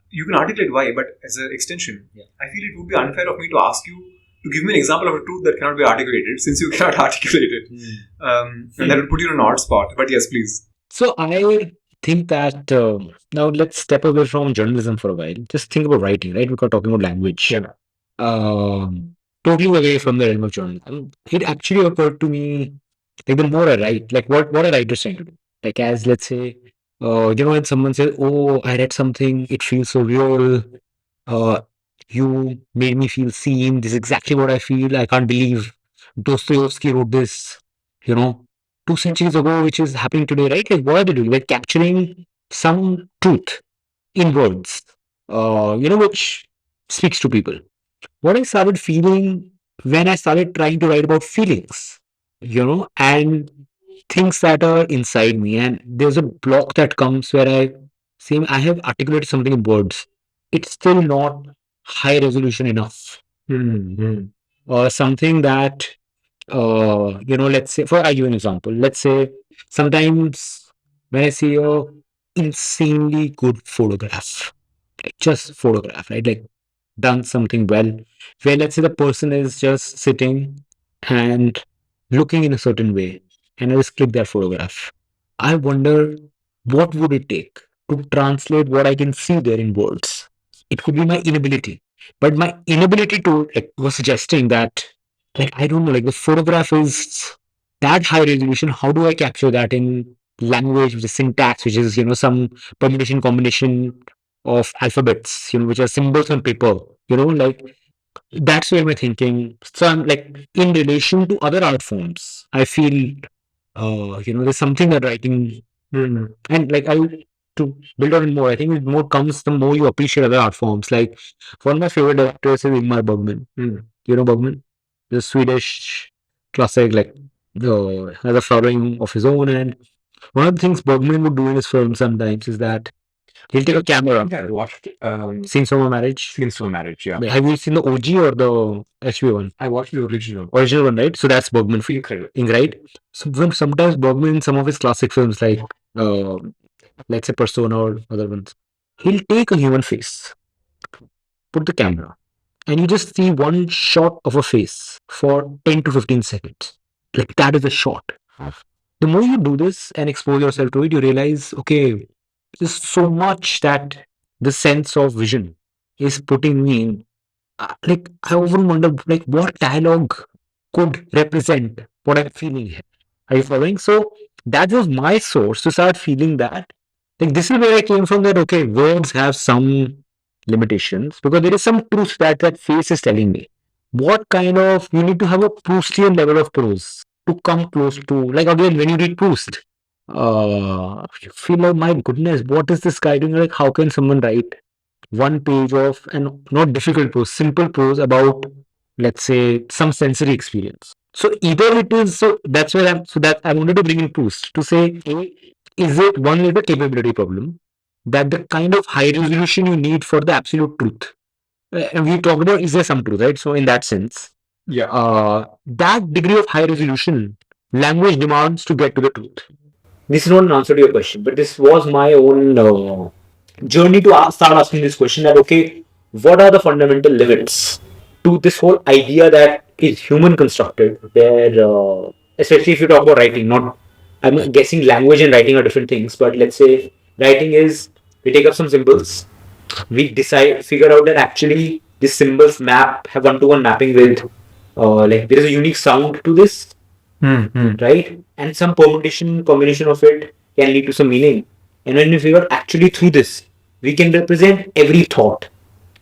you can articulate why, but as an extension, Yeah. I feel it would be unfair of me to ask you to give me an example of a truth that cannot be articulated, since you cannot articulate it. And that would put you in an odd spot. But yes, please. So I think that now let's step away from journalism for a while. Just think about writing, right? Because talking about language. Yeah. Totally away from the realm of journalism. It actually occurred to me, like the more I write, like what are writers trying to do? Like as let's say, when someone says, "Oh, I read something, it feels so real. You made me feel seen. This is exactly what I feel. I can't believe Dostoevsky wrote this, 2 centuries ago, which is happening today, right? Like, what are they doing? They're capturing some truth in words, which speaks to people. What I started feeling when I started trying to write about feelings, and things that are inside me. And there's a block that comes where I have articulated something in words. It's still not high resolution enough. Or something that, let's say, I'll give you an example. Let's say sometimes when I see a insanely good photograph, like just photograph, right? Like done something well, where let's say the person is just sitting and looking in a certain way, and I just click that photograph. I wonder what would it take to translate what I can see there in words. It could be my inability, but my inability to like was suggesting that like I don't know, like the photograph is that high resolution. How do I capture that in language, which is syntax, which is some permutation combination of alphabets, which are symbols on paper, like that's where my thinking. So I'm like, in relation to other art forms, I feel, there's something that writing, and like to build on it more, I think it more comes the more you appreciate other art forms. Like one of my favorite directors is Ingmar Bergman. You know Bergman, the Swedish classic, like has a following of his own. And one of the things Bergman would do in his films sometimes is that he'll take a camera. Yeah, I watched Scenes from a Marriage. Scenes from Marriage. Yeah, Have you seen the OG or the HB one? I watched the original. Original one, right? So that's Bergman for you, Incredible. right? So sometimes Bergman in some of his classic films, like let's say Persona or other ones, he'll take a human face, put the camera, and you just see one shot of a face for 10 to 15 seconds. Like that is a shot. The more you do this and expose yourself to it, you realize, okay, there's so much that the sense of vision is putting me in. Like I often wonder, like what dialogue could represent what I'm feeling here. Are you following? So that was my source to start feeling that. Like this is where I came from. That okay, words have some limitations because there is some truth that that face is telling me. What kind of you need to have a Proustian level of prose to come close to, like again when you read Proust, you feel like my goodness, what is this guy doing? Like how can someone write one page of, and not difficult prose, simple prose about, let's say, some sensory experience. So either it is, so that's where I wanted to bring in Proust to say, is it one is the capability problem, that the kind of high resolution you need for the absolute truth. And we talked about, is there some truth, right? So in that sense, that degree of high resolution, language demands to get to the truth. This is not an answer to your question, but this was my own journey to start asking this question that okay, what are the fundamental limits to this whole idea that is human constructed, where especially if you talk about writing, not I'm guessing language and writing are different things, but let's say writing is we take up some symbols, we decide figure out that actually these symbols map have one-to-one mapping with like there is a unique sound to this, right? And some permutation combination of it can lead to some meaning. And when we figure actually through this, we can represent every thought.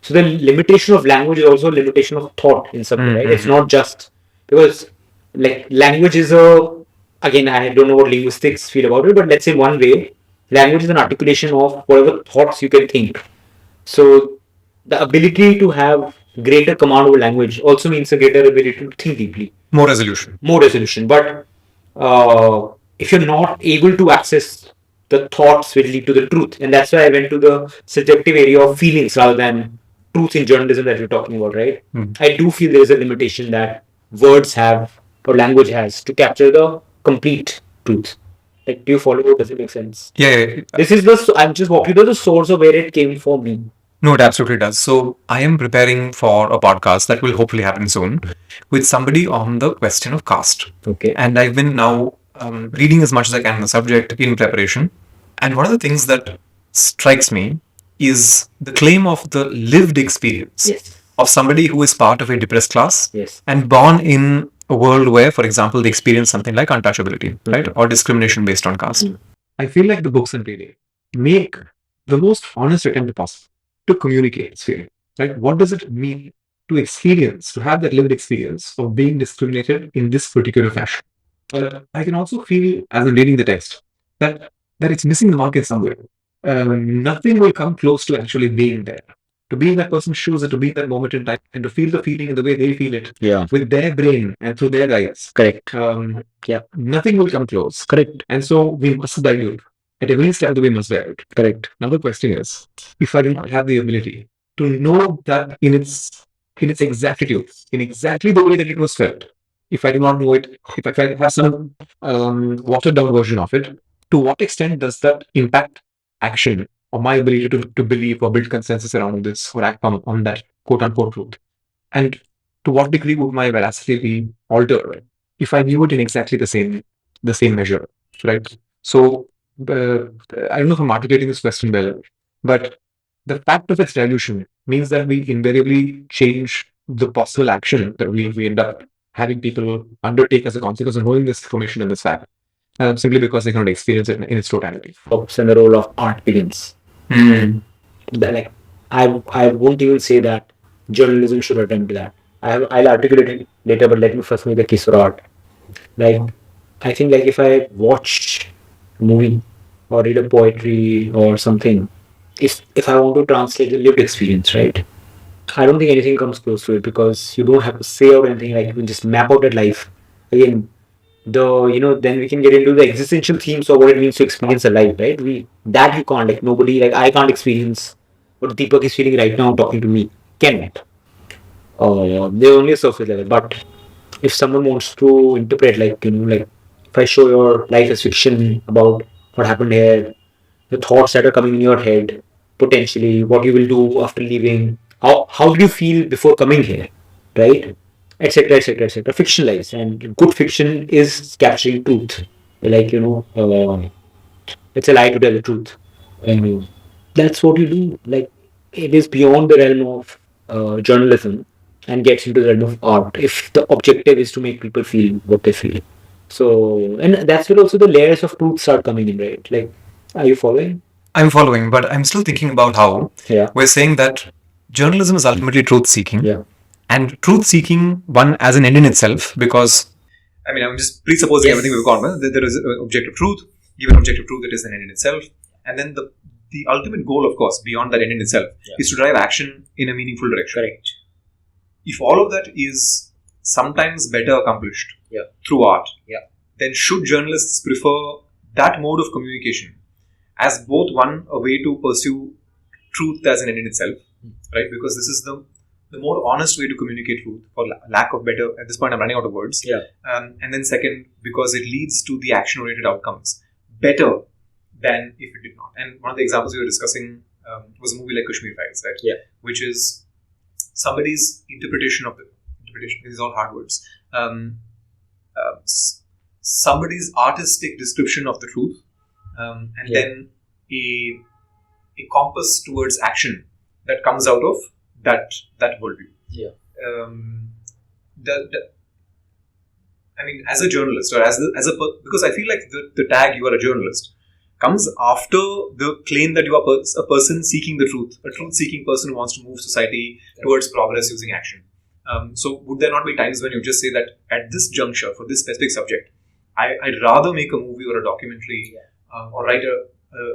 So the limitation of language is also a limitation of thought in some way, right? It's not just because like language is a again I don't know what linguistics feel about it, but let's say one way language is an articulation of whatever thoughts you can think. So the ability to have greater command over language also means a greater ability to think deeply. More resolution. More resolution. But if you're not able to access the thoughts will lead to the truth. And that's why I went to the subjective area of feelings rather than truth in journalism that we're talking about, right? I do feel there is a limitation that words have or language has to capture the complete truth. Like, do you follow? Does it make sense? Yeah. This is the, I'm just walking through the source of where it came for me. No, it absolutely does. So I am preparing for a podcast that will hopefully happen soon with somebody on the question of caste. Okay. And I've been now reading as much as I can on the subject in preparation. And one of the things that strikes me is the claim of the lived experience of somebody who is part of a depressed class and born in a world where, for example, they experience something like untouchability, right? Or discrimination based on caste. I feel like the books I'm reading make the most honest attempt possible to communicate this feeling. Right? What does it mean to experience, to have that lived experience of being discriminated in this particular fashion? But I can also feel, as I'm reading the text, that it's missing the mark in somewhere. Nothing will come close to actually being there to be in that person's shoes and to be in that moment in time and to feel the feeling in the way they feel it Yeah. with their brain and through their eyes. Correct. Yeah, nothing will come close. Correct. And so we must dilute. At every step, we must dilute. Correct. Now the question is, if I do not have the ability to know that in its exactitude, in exactly the way that it was felt, if I do not know it, if I have some watered down version of it, to what extent does that impact action or my ability to believe or build consensus around this or act on that quote unquote truth? And to what degree would my veracity be altered if I view it in exactly the same measure, right? So I don't know if I'm articulating this question well, but the fact of its dilution means that we invariably change the possible action that we end up having people undertake as a consequence of knowing this information and this fact, simply because they cannot experience it in its totality. And the role of art begins. Like I won't even say that journalism should attempt that. I'll articulate it later, but let me first make the case for art. Like I think like if I watch a movie or read a poetry or something, if I want to translate the lived experience, right? I don't think anything comes close to it because you don't have to say out anything. Like you can just map out that life. Again, then we can get into the existential themes of what it means to experience a life, right? We that you can't, like nobody, like I can't experience what Deepak is feeling right now talking to me. Cannot. They're only a surface level. But if someone wants to interpret, like like if I show your life as fiction about what happened here, the thoughts that are coming in your head, potentially what you will do after leaving, how did you feel before coming here, right? Etc. Etc. Etc. Fictionalized, and good fiction is capturing truth. Like it's a lie to tell the truth. And that's what you do. Like it is beyond the realm of journalism and gets into the realm of art. If the objective is to make people feel what they feel, so and that's where also the layers of truth start coming in, right? Like, are you following? I'm following, but I'm still thinking about how Yeah. we're saying that journalism is ultimately truth seeking. Yeah. And truth seeking, one as an end in itself, because I mean, I'm just presupposing everything we've gone with. There is objective truth, given objective truth, it is an end in itself. And then the ultimate goal, of course, beyond that end in itself, is to drive action in a meaningful direction. Correct. If all of that is sometimes better accomplished through art, then should journalists prefer that mode of communication as both a way to pursue truth as an end in itself, right? Because this is the more honest way to communicate truth, for lack of better. At this point, I'm running out of words. Yeah. And then second, because it leads to the action-oriented outcomes better than if it did not. And one of the examples we were discussing was a movie like Kashmir Files, right? Yeah. Which is somebody's interpretation of the interpretation. These are all hard words. Somebody's artistic description of the truth, and then a compass towards action that comes out of that worldview. Yeah. I mean, as a journalist or because I feel like the tag "you are a journalist" comes after the claim that you are a person seeking the truth, a truth-seeking person who wants to move society towards progress using action. So, would there not be times when you just say that at this juncture for this specific subject, I'd rather make a movie or a documentary or write a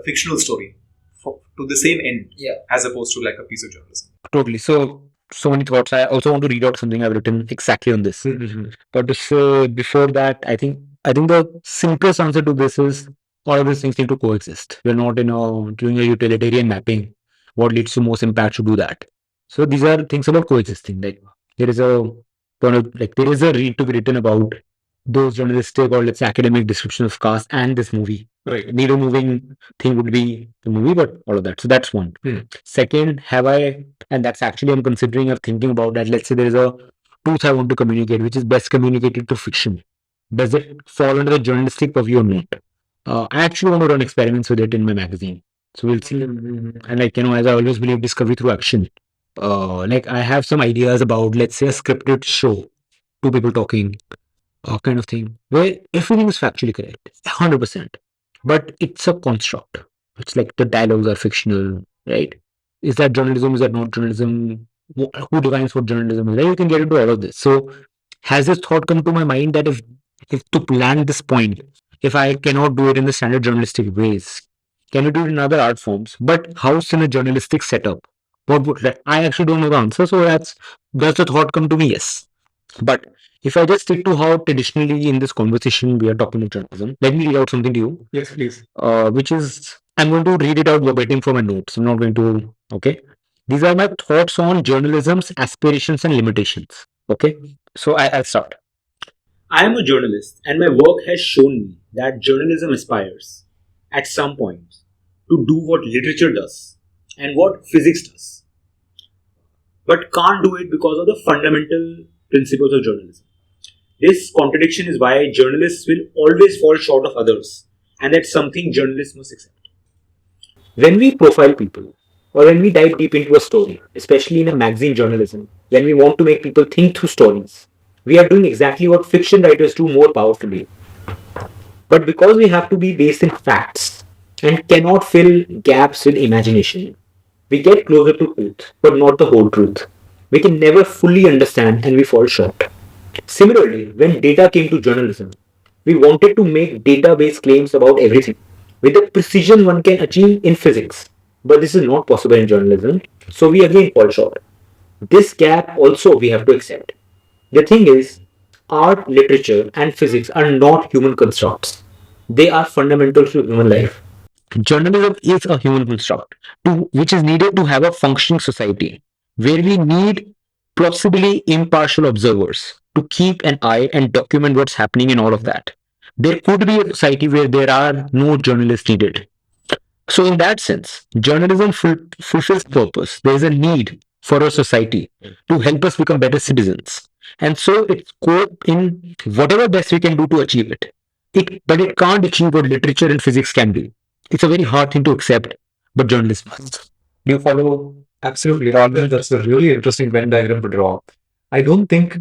fictional story to the same end as opposed to like a piece of journalism? Totally. So many thoughts. I also want to read out something I've written exactly on this. But before that, I think the simplest answer to this is all of these things need to coexist. We're not doing a utilitarian mapping. What leads to most impact should do that. So these are things about coexisting. Like there is a read to be written about those journalistic or let's say academic description of caste and this movie. Right. Needle moving thing would be the movie, but all of that. So that's one. Second, and that's actually I'm considering or thinking about that. Let's say there is a truth I want to communicate, which is best communicated through fiction. Does it fall under the journalistic purview or not? I actually want to run experiments with it in my magazine. So we'll see. And as I always believe, discovery through action. I have some ideas about, let's say, a scripted show, two people talking, kind of thing, where everything is factually correct, 100%. But it's a construct. It's like the dialogues are fictional, right? Is that journalism? Is that not journalism? Who defines what journalism is? Right? You can get into all of this. So, has this thought come to my mind that if to land this point, if I cannot do it in the standard journalistic ways, can you do it in other art forms? But housed in a journalistic setup, I actually don't know the answer, so that's the thought come to me. Yes, but if I just stick to how traditionally in this conversation we are talking about journalism, let me read out something to you. Yes, please. Which is I'm going to read it out verbatim from my notes. I'm not going to. Okay, these are my thoughts on journalism's aspirations and limitations. Okay, so I'll start. I am a journalist, and my work has shown me that journalism aspires, at some point, to do what literature does and what physics does, but can't do it because of the fundamental principles of journalism. This contradiction is why journalists will always fall short of others, and that's something journalists must accept. When we profile people, or when we dive deep into a story, especially in a magazine journalism, when we want to make people think through stories, we are doing exactly what fiction writers do more powerfully. But because we have to be based in facts and cannot fill gaps with imagination, we get closer to truth, but not the whole truth. We can never fully understand and we fall short. Similarly, when data came to journalism, we wanted to make database claims about everything with the precision one can achieve in physics. But this is not possible in journalism, so we again fall short. This gap also we have to accept. The thing is, art, literature, and physics are not human constructs. They are fundamental to human life. Journalism is a human construct which is needed to have a functioning society where we need possibly impartial observers to keep an eye and document what's happening in all of that. There could be a society where there are no journalists needed. So, in that sense, journalism fulfills purpose. There is a need for a society to help us become better citizens. And so, it's scope in whatever best we can do to achieve it. But it can't achieve what literature and physics can do. It's a very hard thing to accept, but journalists must. Do you follow? Absolutely, Raghvel, that's a really interesting Venn diagram to draw. I don't think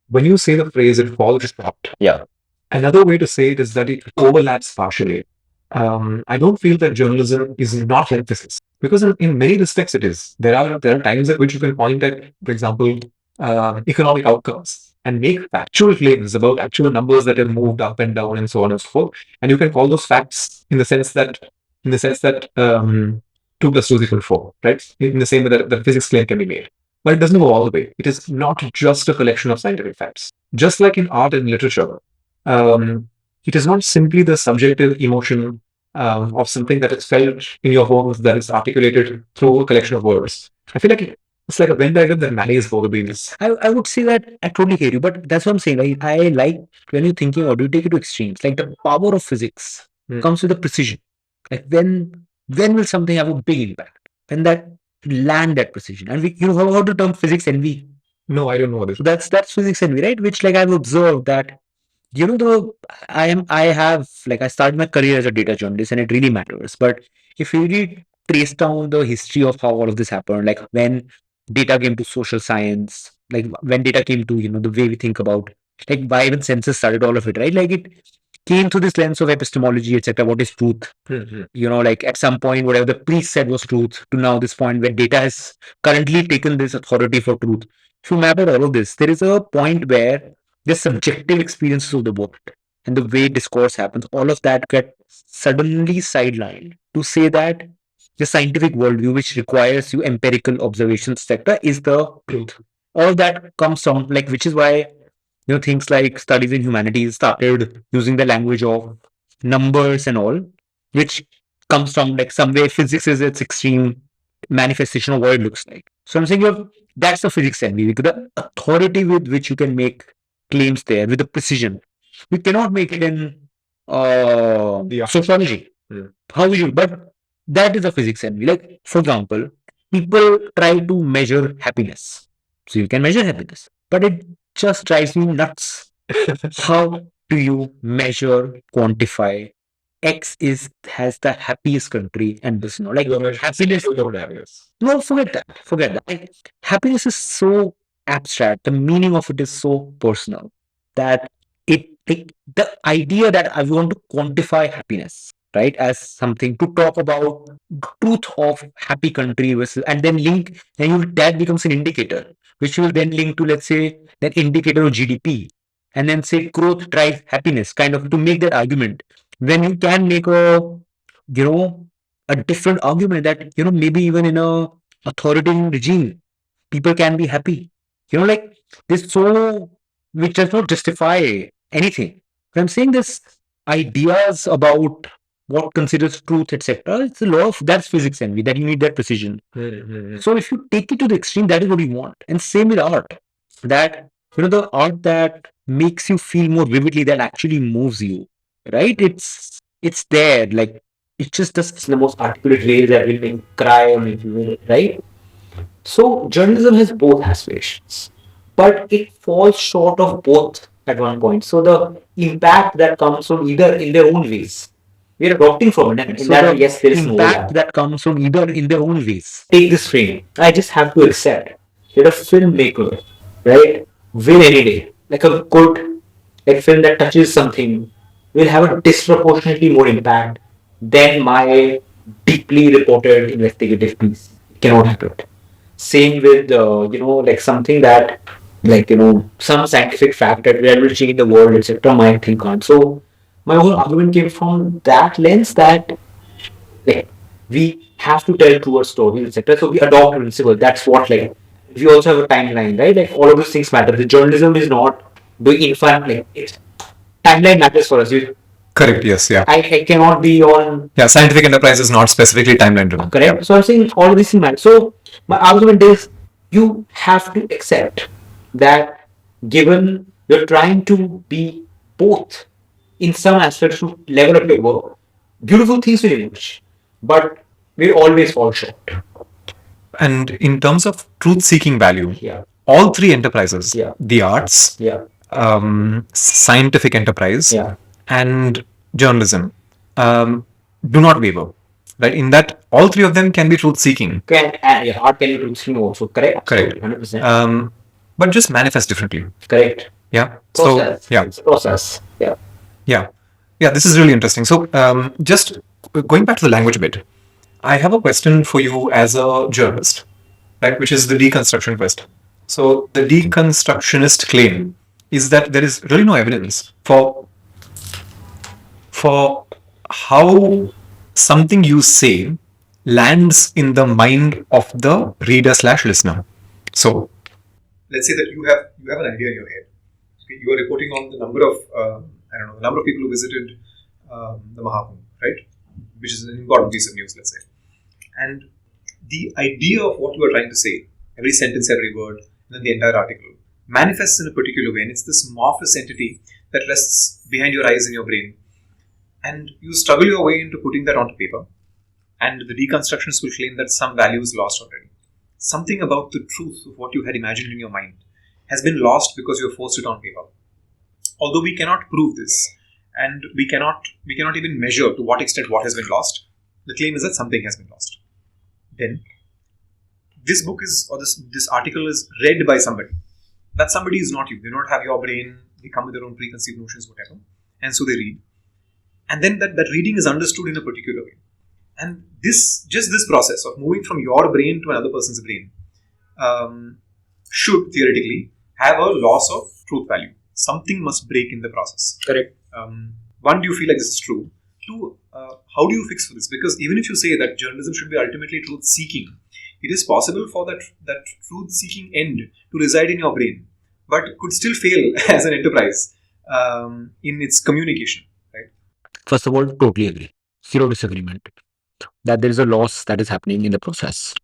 when you say the phrase it falls short. Yeah. Another way to say it is that it overlaps partially. I don't feel that journalism is not like physics because in many respects it is. There are times at which you can point at, for example, economic outcomes and make factual claims about actual numbers that have moved up and down and so on and so forth. And you can call those facts in the sense that 2 plus 2 is equal to 4, right? In the same way that the physics claim can be made. But it doesn't go all the way. It is not just a collection of scientific facts. Just like in art and literature, um, it is not simply the subjective emotion of something that is felt in your bones that is articulated through a collection of words. I feel like it's like a Venn diagram that marries both of these. I would say that I totally hear you, but that's what I'm saying. I like when you're thinking or do you take it to extremes. Like the power of physics comes with the precision. Like when will something have a big impact? When that land that precision. And we have heard the term physics envy. No, I don't know this. So that's physics envy, right? Which like I've observed that the I have like I started my career as a data journalist and it really matters. But if you really trace down the history of how all of this happened, like when data came to social science, like when data came to the way we think about like why even census started all of it, right? Like it came through this lens of epistemology, etc. What is truth? Like at some point, whatever the priest said was truth, to now this point where data has currently taken this authority for truth. If you map out all of this, there is a point where the subjective experiences of the world and the way discourse happens, all of that get suddenly sidelined to say that the scientific worldview, which requires you empirical observations, etc., is the truth. All that comes down, like, which is why things like studies in humanities started using the language of numbers and all, which comes from like some way physics is its extreme manifestation of what it looks like. So I'm saying that's the physics envy, because the authority with which you can make claims there with the precision. We cannot make it in sociology. How will you? But that is a physics envy. Like, for example, people try to measure happiness. So you can measure happiness, but it just drives me nuts. How do you measure, quantify? X has the happiest country and this, like happiness. No, forget that. Forget that. Like, happiness is so abstract. The meaning of it is so personal that the idea that I want to quantify happiness, right, as something to talk about truth of happy country versus, and then link, and that becomes an indicator, which will then link to, let's say, that indicator of GDP, and then say growth drives happiness, kind of to make that argument. When you can make a different argument that maybe even in a authoritarian regime, people can be happy. Like this, so which does not justify anything. When I'm saying this ideas about what considers truth, etc., it's a lot of that's physics envy that you need that precision. So if you take it to the extreme, that is what you want. And same with art. That the art that makes you feel more vividly, that actually moves you. Right? It's there. Like it just does It's the most articulate way that will make you cry or make you will, right? So journalism has both aspirations, but it falls short of both at one point. So the impact that comes from either in their own ways, we are adopting from it. And in so that, the yes, there is no impact overlap. that comes from either in their own ways. Take this frame. I just have to accept that a filmmaker, right, will any day, like a good like film that touches something, will have a disproportionately more impact than my deeply reported investigative piece. It cannot happen. Same with like something that some scientific fact that will change the world, etc. My thing can't. So my whole argument came from that lens that like we have to tell truer stories, etc. So we adopt principle. That's what like we also have a timeline, right? Like all of those things matter. The journalism is not doing infant like it's timeline matters for us. Correct. Yes. Yeah. I cannot be on Yeah. Scientific enterprise is not specifically timeline driven. correct. Yeah. So I'm saying all of these things matter. So my argument is you have to accept that given you're trying to be both in some aspects to level up your work, beautiful things will emerge, but we always fall short. And in terms of truth seeking value, Yeah. all three enterprises, Yeah. the arts, Yeah. scientific enterprise, Yeah. and journalism, do not waver. Right? In that, all three of them can be truth seeking. Yeah, art can be producing also, correct? Correct. 100%. But just manifest differently. Correct. Yeah. Process. So, yeah. It's a process. Yeah. Yeah. Yeah, this is really interesting. So, just going back to the language bit, I have a question for you as a journalist, right? Which is the deconstruction quest. So, the deconstructionist claim is that there is really no evidence for how something you say lands in the mind of the reader slash listener. So, let's say that you have an idea in your head. Okay, you are reporting on the number of the number of people who visited the Mahakumbh, right? Which is an important piece of news, let's say. And the idea of what you are trying to say, every sentence, every word, and then the entire article, manifests in a particular way, and it's this amorphous entity that rests behind your eyes in your brain. And you struggle your way into putting that onto paper, and the deconstructionists will claim that some value is lost already. Something about the truth of what you had imagined in your mind has been lost because you have forced it on paper. Although we cannot prove this, and we cannot even measure to what extent what has been lost, the claim is that something has been lost. Then this book is, or this article is read by somebody. That somebody is not you. They don't have your brain. They come with their own preconceived notions, whatever, and so they read. And then that reading is understood in a particular way. And this process of moving from your brain to another person's brain should theoretically have a loss of truth value. Something must break in the process. Correct. One, do you feel like this is true? Two, how do you fix for this? Because even if you say that journalism should be ultimately truth seeking, it is possible for that truth seeking end to reside in your brain, but could still fail as an enterprise in its communication. Right? First of all, totally agree. Zero disagreement that there is a loss that is happening in the process.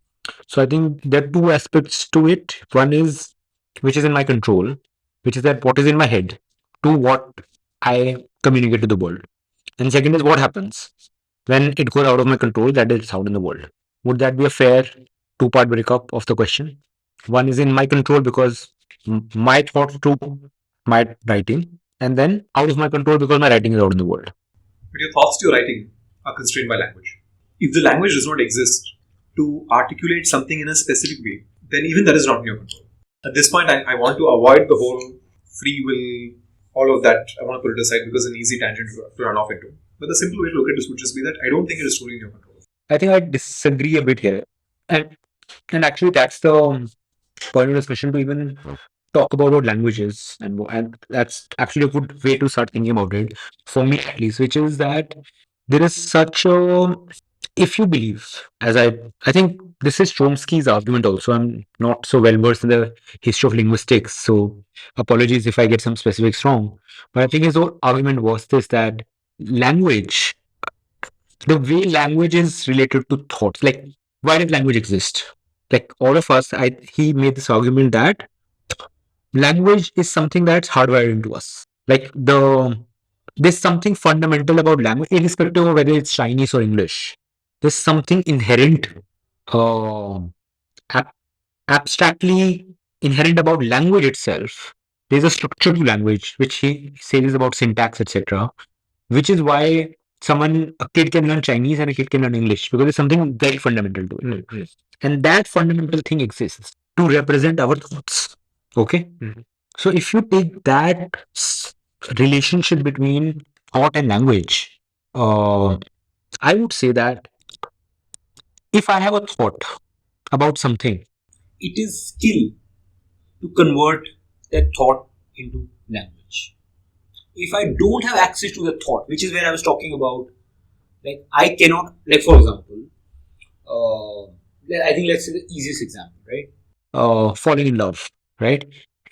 So I think there are two aspects to it. One is which is in my control, which is that what is in my head to what I communicate to the world. And second is what happens when it goes out of my control, that is out in the world. Would that be a fair two-part breakup of the question? One is in my control because my thought to my writing, and then out of my control because my writing is out in the world. But your thoughts to your writing are constrained by language. If the language does not exist to articulate something in a specific way, then even that is not in your control. At this point, I want to avoid the whole free will, all of that. I want to put it aside because it's an easy tangent to run off into. But the simple way to look at this would just be that I don't think it is truly in your control. I think I disagree a bit here. And actually that's the point of discussion to even talk about what languages and that's actually a good way to start thinking about it for me at least, which is that there is such a if you believe, I think this is Chomsky's argument also. I'm not so well versed in the history of linguistics, so apologies if I get some specifics wrong. But I think his whole argument was this, that language, the way language is related to thoughts, like why does language exist? Like all of us, he made this argument that language is something that's hardwired into us. Like there's something fundamental about language, irrespective of whether it's Chinese or English. There's something inherent, uh, ab- abstractly inherent about language itself. There's a structure to language, which he says about syntax, etc. Which is why a kid can learn Chinese and a kid can learn English, because there's something very fundamental to it. And that fundamental thing exists to represent our thoughts. Okay. So if you take that relationship between thought and language, I would say that if I have a thought about something, It is skill to convert that thought into language. If I don't have access to the thought, which is where I was talking about, like I cannot, like for example, I think let's say the easiest example, right? falling in love, right?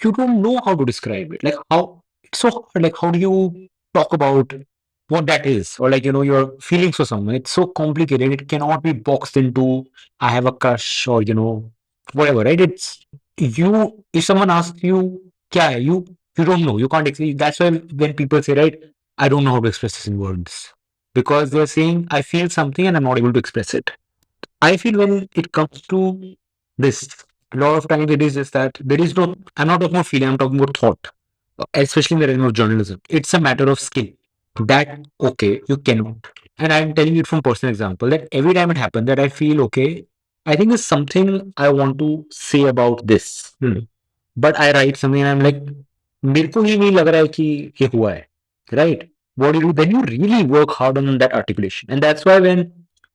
You don't know how to describe it. Like how it's so hard. Like how do you talk about what that is, or like your feelings for someone? It's so complicated. It cannot be boxed into I have a crush or whatever, right? It's you. If someone asks you, "Kya hai?" You don't know. You can't explain. That's why when people say, right, I don't know how to express this in words, because they're saying I feel something and I'm not able to express it. I feel when it comes to this, a lot of times it is just that there is no, I'm not talking about feeling, I'm talking about thought, especially in the realm of journalism. It's a matter of skill that, okay, you cannot. And I'm telling you it from personal example that every time it happens that I feel, okay, I think there's something I want to say about this. But I write something and I'm like, मेरे को ही नहीं लग रहा है कि ये हुआ है, right? What do you do? Then you really work hard on that articulation. And that's why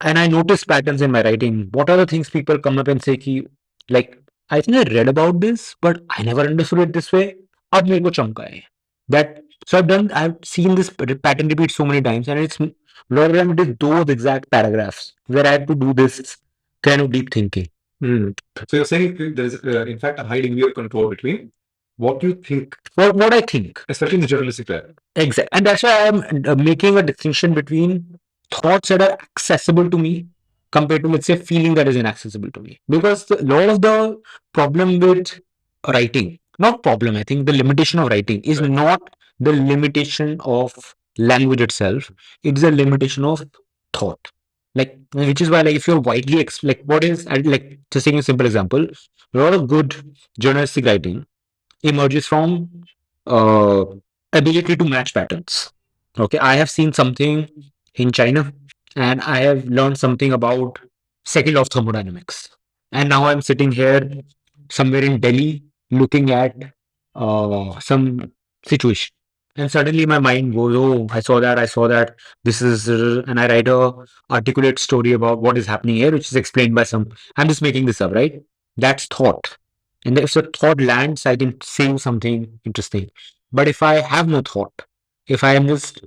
and I notice patterns in my writing. What are the things people come up and say ki, like, I think I read about this, but I never understood it this way. अब मेरे को चमका है. That so I've seen this pattern repeat so many times, and it's a lot of time it is those exact paragraphs where I have to do this kind of deep thinking. So you're saying there is, in fact, a high degree of control between what you think, What I think. especially in the journalistic realm. Exactly. And that's why I'm making a distinction between thoughts that are accessible to me compared to, let's say, feeling that is inaccessible to me. Because a lot of the problem with writing, not problem, I think the limitation of writing is not the limitation of language itself, it's a limitation of thought. Like, which is why, like, if you're widely, like, what is, like, just taking a simple example, a lot of good journalistic writing emerges from uh, ability to match patterns. Okay, I have seen something in China and I have learned something about second law of thermodynamics. And now I'm sitting here somewhere in Delhi looking at some situation. And suddenly my mind goes, oh, I saw that, this is, and I write a articulate story about what is happening here, which is explained by I'm just making this up, right? That's thought. And if the thought lands, I can say something interesting. But if I have no thought, if I am just,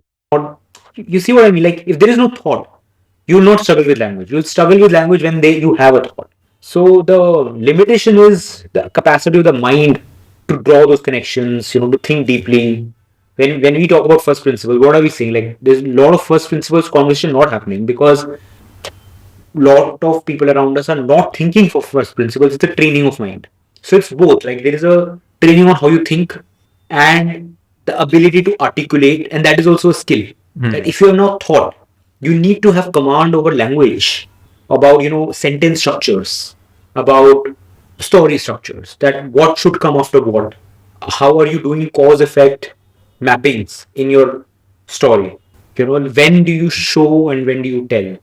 you see what I mean? Like if there is no thought, you will not struggle with language. You'll struggle with language when you have a thought. So the limitation is the capacity of the mind to draw those connections, to think deeply. When we talk about first principles, what are we saying? Like there's a lot of first principles conversation not happening because lot of people around us are not thinking for first principles. It's a training of mind. So it's both. Like there is a training on how you think and the ability to articulate, and that is also a skill. That if you have not thought, you need to have command over language, about sentence structures, about story structures. That what should come after what. How are you doing cause effect mappings in your story? When do you show and when do you tell?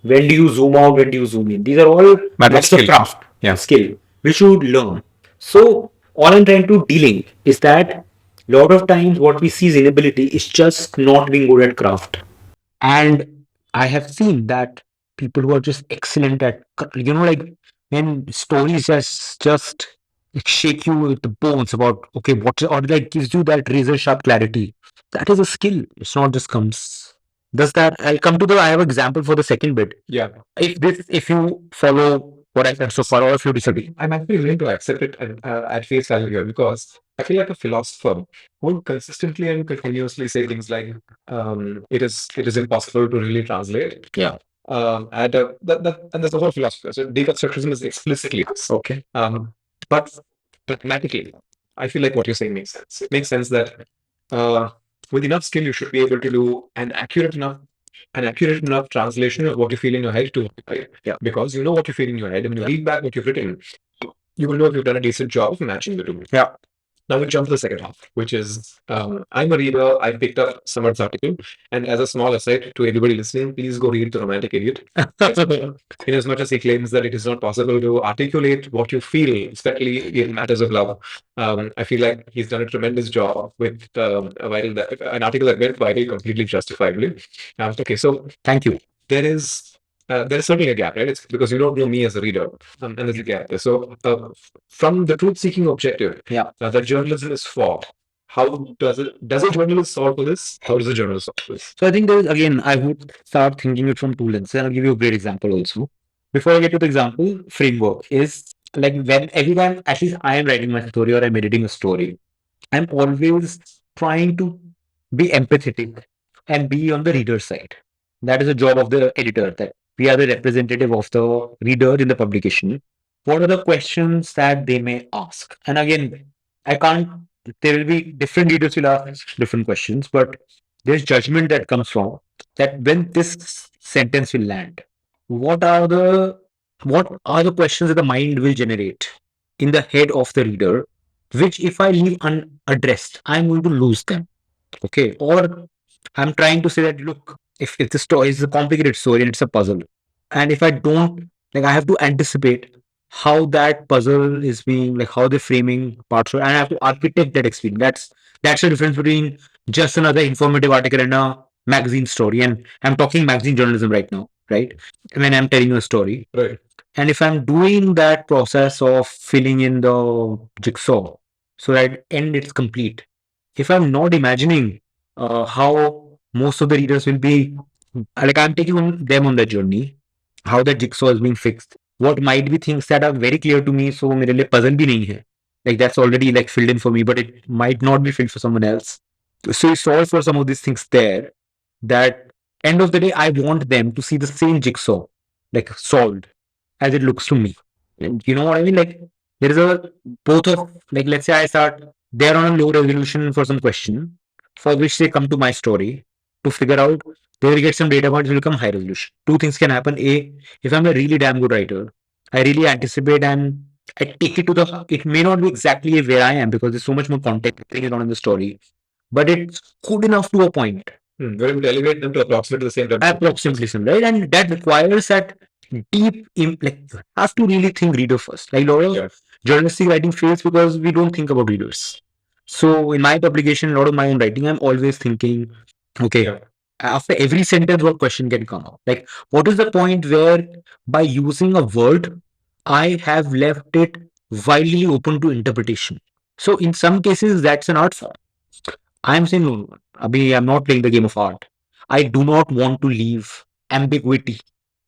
When do you zoom out? When do you zoom in? These are all matters of craft, skill, which you learn. So all I'm trying to dealing is that a lot of times what we see as inability is just not being good at craft. And I have seen that people who are just excellent at, like when stories just shake you with the bones about okay, what or like gives you that razor sharp clarity. That is a skill. It's not just comes. Does that? I'll come to the. I have an example for the second bit. Yeah. If you follow what I said so far, or if you disagree. I'm actually willing to accept it at face value here because I feel like a philosopher would consistently and continuously say things like, "It is impossible to really translate." Yeah. And that's the whole philosophy. So deconstructionism is explicitly this. Okay. But pragmatically, I feel like what you're saying makes sense. It makes sense that uh, with enough skill, you should be able to do an accurate enough translation of what you feel in your head to, right? Yeah. Because you know what you feel in your head, and when you read back what you've written, you will know if you've done a decent job of matching the two. Yeah. Now we jump to the second half, which is I'm a reader. I picked up Samarth's article, and as a small aside to everybody listening, please go read The Romantic Idiot. In as much as he claims that it is not possible to articulate what you feel, especially in matters of love, I feel like he's done a tremendous job with an article that went viral completely justifiably. Okay, so Thank you. there is certainly a gap, right? It's because you don't know me as a reader, and there's a gap there. So, from the truth-seeking objective, Yeah. that journalism is for. How does a journalist solve for this? How does a journalist solve for this? So I think there is, again, I would start thinking it from two lenses, and I'll give you a great example also. Before I get to the example, framework is like when every time, at least I am writing my story or I'm editing a story, I'm always trying to be empathetic and be on the reader's side. That is the job of the editor, that we are the representative of the reader in the publication. What are the questions that they may ask? And again, I can't, there will be different readers will ask different questions, but there's judgment that comes from that when this sentence will land. What are the questions that the mind will generate in the head of the reader, which if I leave unaddressed, I'm going to lose them. Okay. Or I'm trying to say that look, if the story is a complicated story and it's a puzzle, and if I don't like I have to anticipate how that puzzle is being like how they're framing parts of it, and I have to architect that experience. That's the difference between just another informative article and a magazine story. And I'm talking magazine journalism right now, right? When I'm telling you a story. Right. And if I'm doing that process of filling in the jigsaw so that end it's complete, if I'm not imagining how most of the readers will be like I'm taking them on that journey, how that jigsaw is being fixed, what might be things that are very clear to me, so मेरे लिए puzzle भी नहीं है. Like that's already like filled in for me, but it might not be filled for someone else. So you solve for some of these things there. That end of the day, I want them to see the same jigsaw like solved as it looks to me. And you know what I mean? Like there is a both of like let's say I start they're on a low resolution for some question for which they come to my story to figure out they will get some data points will become high resolution. Two things can happen. A, if I'm a really damn good writer, I really anticipate and I take it to the it may not be exactly where I am because there's so much more context going on in the story, but it's good enough to a point. We're able to elevate them to approximately the same level. Approximately similar, right? And that requires that deep, like, you have to really think reader first. Like, a lot of journalistic writing fails because we don't think about readers. So, in my publication, a lot of my own writing, I'm always thinking, okay, after every sentence, what question can come up? Like, what is the point where by using a word, I have left it widely open to interpretation? So, in some cases, that's an art form. I'm saying, no, Abhi, I'm not playing the game of art. I do not want to leave ambiguity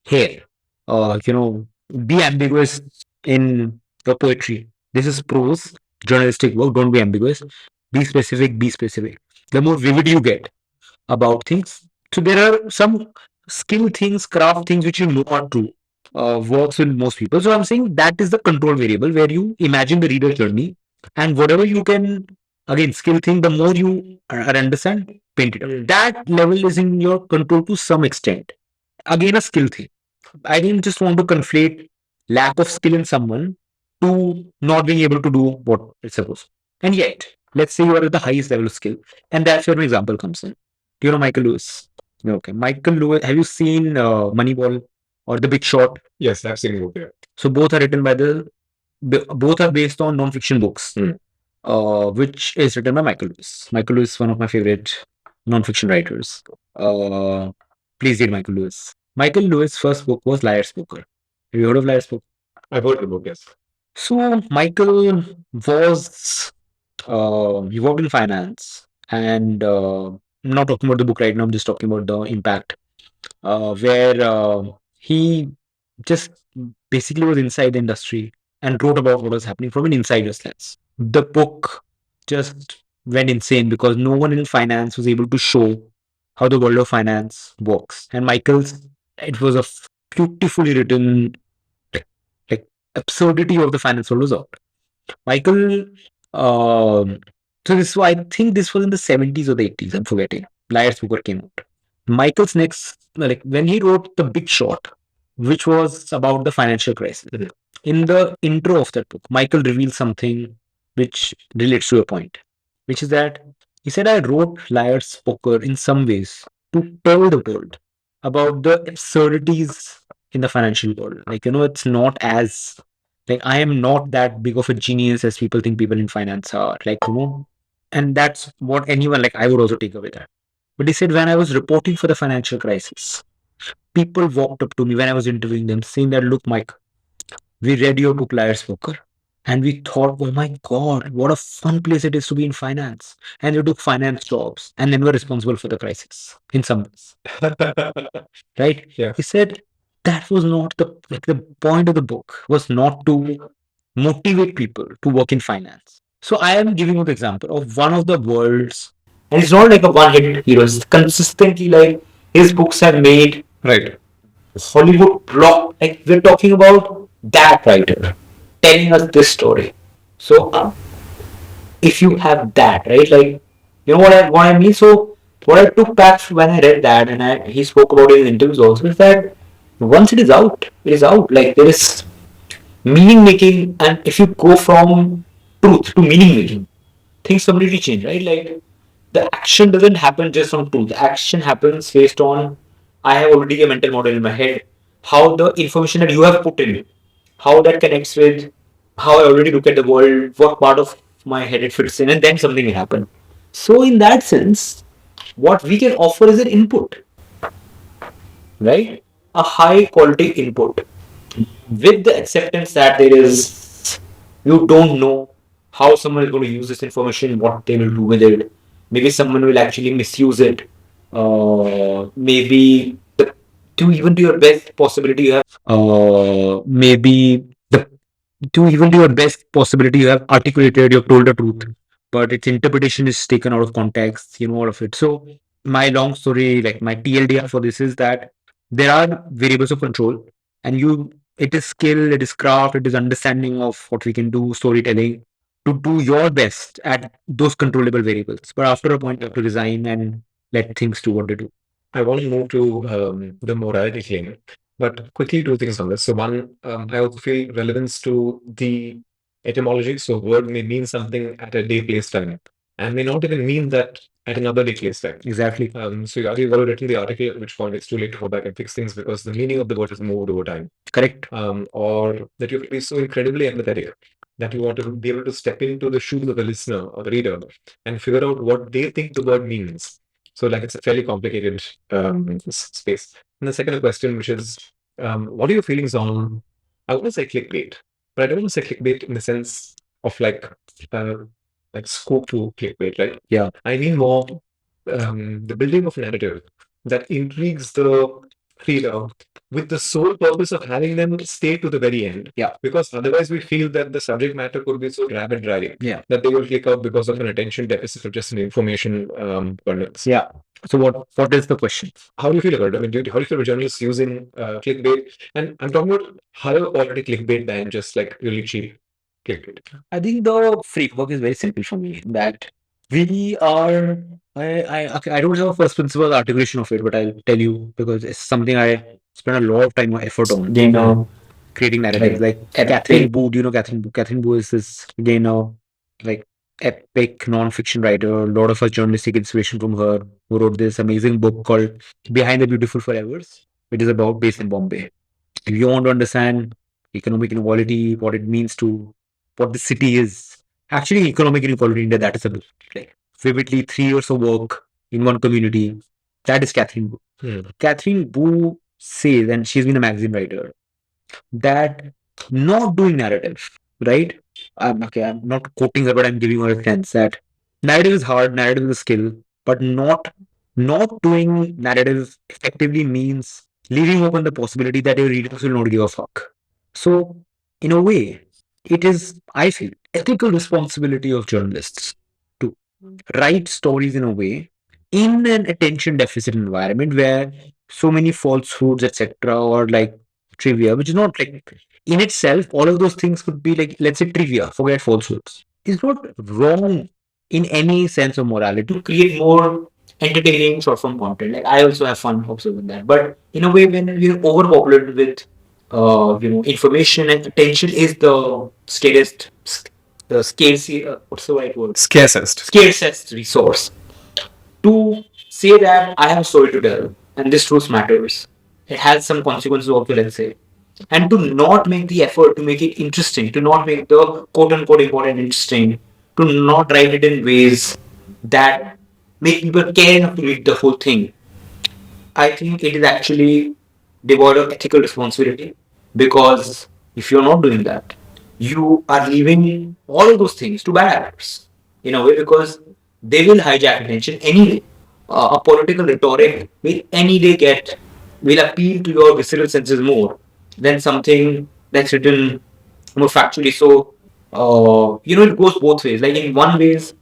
here. Be ambiguous in the poetry. This is prose, journalistic work. Don't be ambiguous. Be specific, be specific. The more vivid you get about things. So there are some skill things, craft things which you know are true. Works with most people. So I'm saying that is the control variable where you imagine the reader journey and whatever you can again skill thing, the more you understand, paint it up. That level is in your control to some extent. Again, a skill thing. I didn't just want to conflate lack of skill in someone to not being able to do what it's supposed. And yet, let's say you are at the highest level of skill, and that's where an example comes in. Do you know Michael Lewis? Okay, Michael Lewis. Have you seen Moneyball or The Big Short? Yes, I've seen it. So both are written by both are based on non-fiction books, which is written by Michael Lewis. Michael Lewis is one of my favorite non-fiction writers. Please read Michael Lewis. Michael Lewis' first book was Liar's Poker. Have you heard of Liar's Poker? I've heard the book, yes. So Michael was he worked in finance and I'm not talking about the book right now. I'm just talking about the impact, where he just basically was inside the industry and wrote about what was happening from an insider's lens. The book just went insane because no one in finance was able to show how the world of finance works. And Michael's, it was a beautifully written, like, like absurdity of the finance world was out. Michael, um, so this, I think this was in the 70s or the 80s, I'm forgetting. Liar's Poker came out. Michael's next, like when he wrote The Big Short, which was about the financial crisis. In the intro of that book, Michael reveals something which relates to a point, which is that he said, I wrote Liar's Poker in some ways to tell the world about the absurdities in the financial world. Like, it's not as, like, I am not that big of a genius as people think people in finance are. Like, and that's what anyone, like, I would also take away that. But he said, when I was reporting for the financial crisis, people walked up to me when I was interviewing them saying that, look, Mike, we read your book, Liar's Poker, and we thought, oh my God, what a fun place it is to be in finance. And they took finance jobs and then were responsible for the crisis in some ways. Right? Yeah. He said that was not the point of the book was not to motivate people to work in finance. So I am giving you the example of one of the world's, And it's not like a one hit hero. It's consistently like his books have made Right. Hollywood block. Like we're talking about that writer telling us this story. So if you have that, right? Like you know what I mean. So what I took back when I read that, and he spoke about it in interviews also, is that once it is out, it is out. Like there is meaning making, and if you go from truth to meaning making, things completely change, right? Like the action doesn't happen just from truth. The action happens based on I have already a mental model in my head, how the information that you have put in, how that connects with how I already look at the world, what part of my head it fits in, and then something will happen. So in that sense, what we can offer is an input, right? A high quality input with the acceptance that there is you don't know how someone is going to use this information, what they will do with it. Maybe someone will actually misuse it. Maybe to even to your best possibility, you have maybe the to even to your best possibility, you have articulated, you have told the truth, but its interpretation is taken out of context, all of it. So my long story, like my TLDR for this is that there are variables of control, and it is skill, it is craft, it is understanding of what we can do, storytelling, to do your best at those controllable variables. But after a point, you have to resign and let things do what they do. I want to move to the morality claim, but quickly two things on this. So one, I also feel relevance to the etymology. So word may mean something at a day, place, time, and may not even mean that at another day, place, time. Exactly. So you already written the article, at which point it's too late to go back and fix things because the meaning of the word has moved over time. Correct. Or that you have to be so incredibly empathetic that you want to be able to step into the shoes of the listener or the reader and figure out what they think the word means. So, like, it's a fairly complicated space. And the second question, which is, what are your feelings on? I want to say clickbait, but I don't want to say clickbait in the sense of uh, like scope to clickbait, right? Yeah. I mean more the building of narrative that intrigues the reader with the sole purpose of having them stay to the very end. Yeah. Because otherwise, we feel that the subject matter could be so rabid dry Yeah. that they will click out because of an attention deficit or just an information abundance. Yeah. So what is the question? How do you feel about it? I mean, how do you feel about journalists using clickbait? And I'm talking about higher quality clickbait than just like really cheap clickbait. I think the framework is very simple for me. That we are, okay, I don't have a first principle articulation of it, but I'll tell you because it's something I spend a lot of time or effort on. Creating narratives like Catherine Boo. Do you know Catherine Boo? Catherine Boo is this like epic non-fiction writer. A lot of us journalists take inspiration from her, who wrote this amazing book called Behind the Beautiful Forevers, which is about based in Bombay. If you want to understand economic inequality, what it means to what the city is, actually economic inequality in India, that is a like vividly 3 years of work in one community. That is Catherine Boo. Catherine Boo says, and she's been a magazine writer, that not doing narrative, right? I'm not quoting her, but I'm giving her a sense that narrative is hard, narrative is a skill, but not Not doing narrative effectively means leaving open the possibility that your readers will not give a fuck. So, in a way, it is, I feel, ethical responsibility of journalists to write stories in a way in an attention deficit environment where so many falsehoods, etc., or like trivia, which is not like in itself, all of those things could be like, let's say, trivia, forget falsehoods. It's not wrong in any sense of morality. To create more entertaining short form content. Like I also have fun observing that. But in a way, when we're overpopulated with information and attention is the the scarce, what's the right word? Scarcest. Scarcest resource. To say that I have a story to tell and this truth matters, it has some consequences also, let's say. And to not make the effort to make it interesting, to not make the quote unquote important interesting, to not write it in ways that make people care enough to read the whole thing, I think it is actually devoid of ethical responsibility because if you're not doing that, you are leaving all of those things to bad actors in a way because they will hijack attention anyway. A political rhetoric will any day will appeal to your visceral senses more than something that's written more factually. So, it goes both ways. Like in one ways,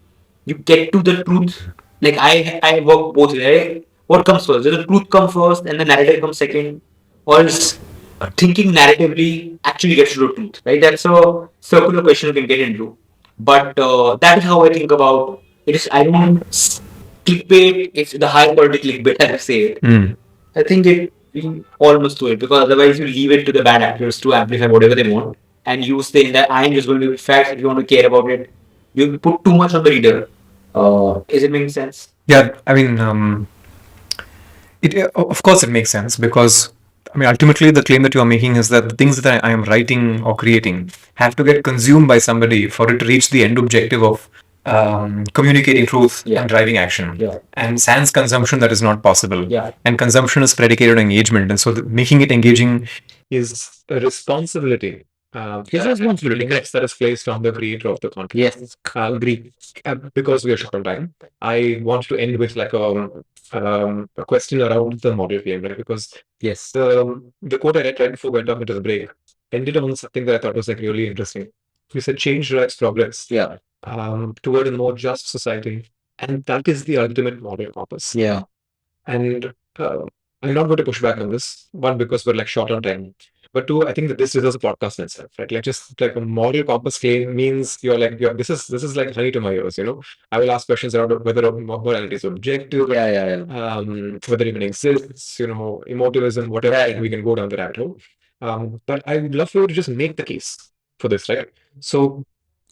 you get to the truth. Like I work both ways. Right? What comes first? Does the truth come first and the narrative comes second, or is thinking narratively actually gets to the truth? Right? That's a circular question you can get into. But that is how I think about it. Is I don't clickbait. It's the high quality clickbait, as I say it. Mm. I think we all must do it because otherwise you leave it to the bad actors to amplify whatever they want, and you say that I am just going to be facts. If you want to care about it, you put too much on the reader. Is it making sense? Yeah, I mean, of course it makes sense because I mean ultimately the claim that you are making is that the things that I am writing or creating have to get consumed by somebody for it to reach the end objective of communicating truth Yeah. and driving action. Yeah. And sans consumption that is not possible. Yeah. And consumption is predicated on engagement, and so making it engaging is a responsibility. His responsibility, Yes, that is placed on the creator of the content. Yes, agree. Because we are short on time, I want to end with like a question around the model claim, right? Because Yes. the quote I read right before we went off into the break ended on something that I thought was like really interesting. You said change drives progress Yeah. toward a more just society, and that is the ultimate moral compass. Yeah. And I'm not going to push back on this. One, because we're like short on time. But two, I think that this deserves a podcast in itself, right? Like just like a moral compass claim means this is like honey to my ears, you know. I will ask questions around whether morality is objective, Yeah. whether it even exists, emotivism, whatever. Yeah. We can go down the rabbit hole. But I would love for you to just make the case for this, right? So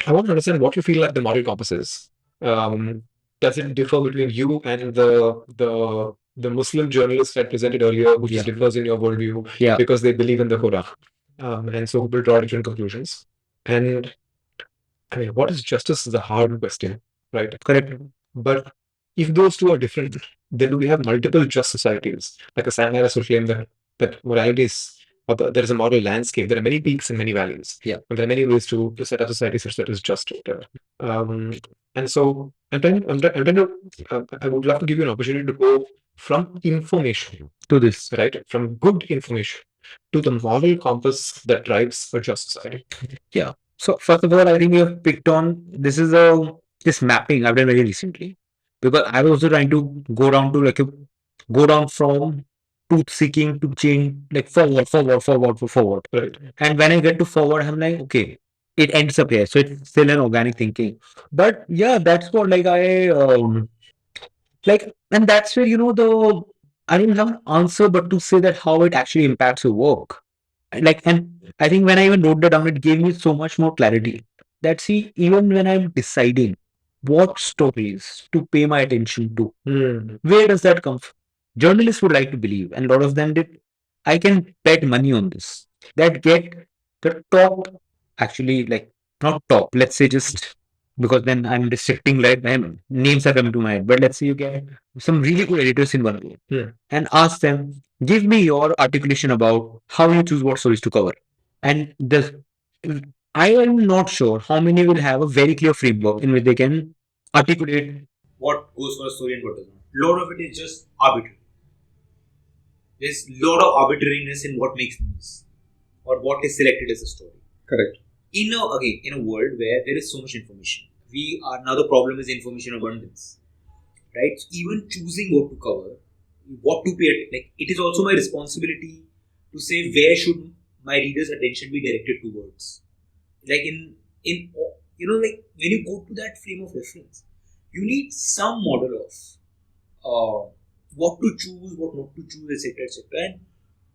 I want to understand what you feel like the moral compass is. Um, does it differ between you and the Muslim journalists I presented earlier, who just Yeah. differs in your worldview Yeah. because they believe in the Quran, and so people draw different conclusions. And I mean, what is justice is a hard question, right? Correct. But if those two are different, then do we have multiple just societies? Like a Samarth would claim that morality is, or there is a moral landscape. There are many peaks and many valleys. Yeah. But there are many ways to set up society such that is just. Um, and so I'm trying to, I would love to give you an opportunity to go from information, To this. right? From good information to the moral compass that drives a just society. Yeah. So first of all, I think you have picked on this mapping I've done very recently because I was also trying to go down from truth seeking to change like forward. Right. And when I get to forward, I'm like, okay, it ends up here. So it's still an organic thinking. But yeah, that's what like and that's where I don't have an answer but to say that how it actually impacts your work. And I think when I even wrote that down, it gave me so much more clarity that see, even when I'm deciding what stories to pay my attention to, where does that come from? Journalists would like to believe, and a lot of them did. I can bet money on this that get the top, actually, like not top, let's say just because then I'm restricting, like names are coming to my head, but let's say you get some really good editors in one room and ask them, give me your articulation about how you choose what stories to cover. And I am not sure how many will have a very clear framework in which they can articulate What goes for a story and what doesn't. lot of it is just arbitrary. There's a lot of arbitrariness in what makes news or what is selected as a story. Correct. In a world where there is so much information, now the problem is information abundance, right? So even choosing what to cover, what to pay, like it is also my responsibility to say where should my reader's attention be directed towards. Like like when you go to that frame of reference, you need some model of what to choose, what not to choose, etc., etc. And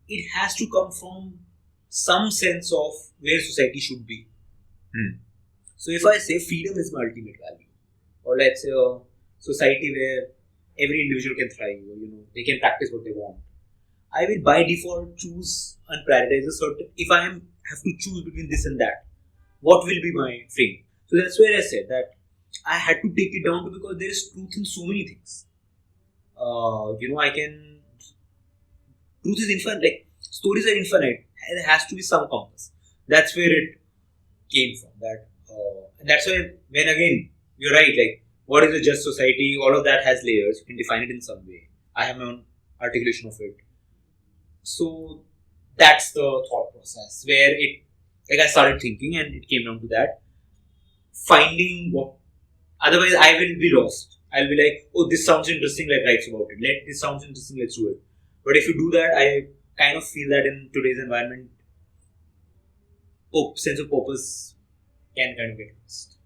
it has to come from some sense of where society should be. So if I say freedom is my ultimate value, or let's say a society where every individual can thrive, or they can practice what they want, I will by default choose and prioritize a certain. If I have to choose between this and that, what will be my frame? So that's where I said that I had to take it down to, because there is truth in so many things. Truth is infinite. Like stories are infinite. There has to be some compass. That's where it came from. And that's why when again you're right. Like what is a just society? All of that has layers. You can define it in some way. I have my own articulation of it. So that's the thought process where I started thinking, and it came down to that. Finding what. Otherwise, I will be lost. I'll be like, oh, this sounds interesting. Let's write about it. This sounds interesting. Let's do it. But if you do that, I kind of feel that in today's environment, sense of purpose can kind of get lost.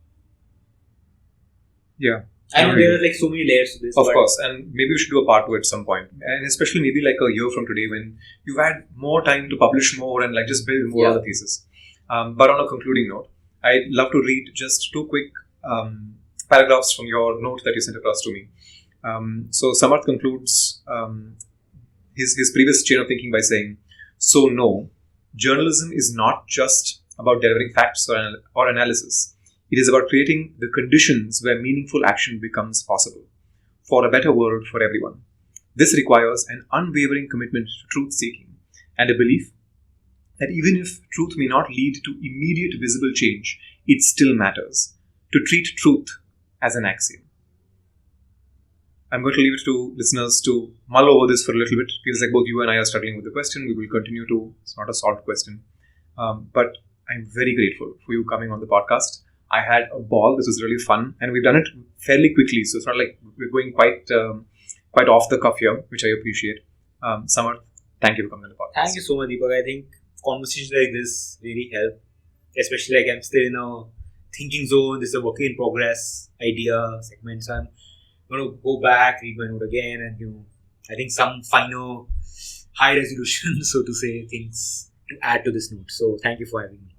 Yeah. I know there are like so many layers to this. Of course, and maybe we should do a part 2 at some point, and especially maybe like a year from today when you've had more time to publish more and like just build more of the thesis. But on a concluding note, I'd love to read just 2 quick paragraphs from your note that you sent across to me. So Samarth concludes his previous chain of thinking by saying, "So no, journalism is not just about delivering facts or analysis. It is about creating the conditions where meaningful action becomes possible for a better world for everyone. This requires an unwavering commitment to truth-seeking and a belief that even if truth may not lead to immediate visible change, it still matters. To treat truth as an axiom." I'm going to leave it to listeners to mull over this for a little bit. It feels like both you and I are struggling with the question. We will continue to. It's not a solved question. But I'm very grateful for you coming on the podcast. I had a ball. This was really fun. And we've done it fairly quickly. So it's not like we're going quite off the cuff here, which I appreciate. Samarth, thank you for coming on the podcast. Thank you so much, Deepak. I think conversations like this really help. Especially like I'm still in a thinking zone. This is a work in progress idea segment. So I'm going to go back, read my note again, and I think some finer, high resolution, so to say, things to add to this note. So thank you for having me.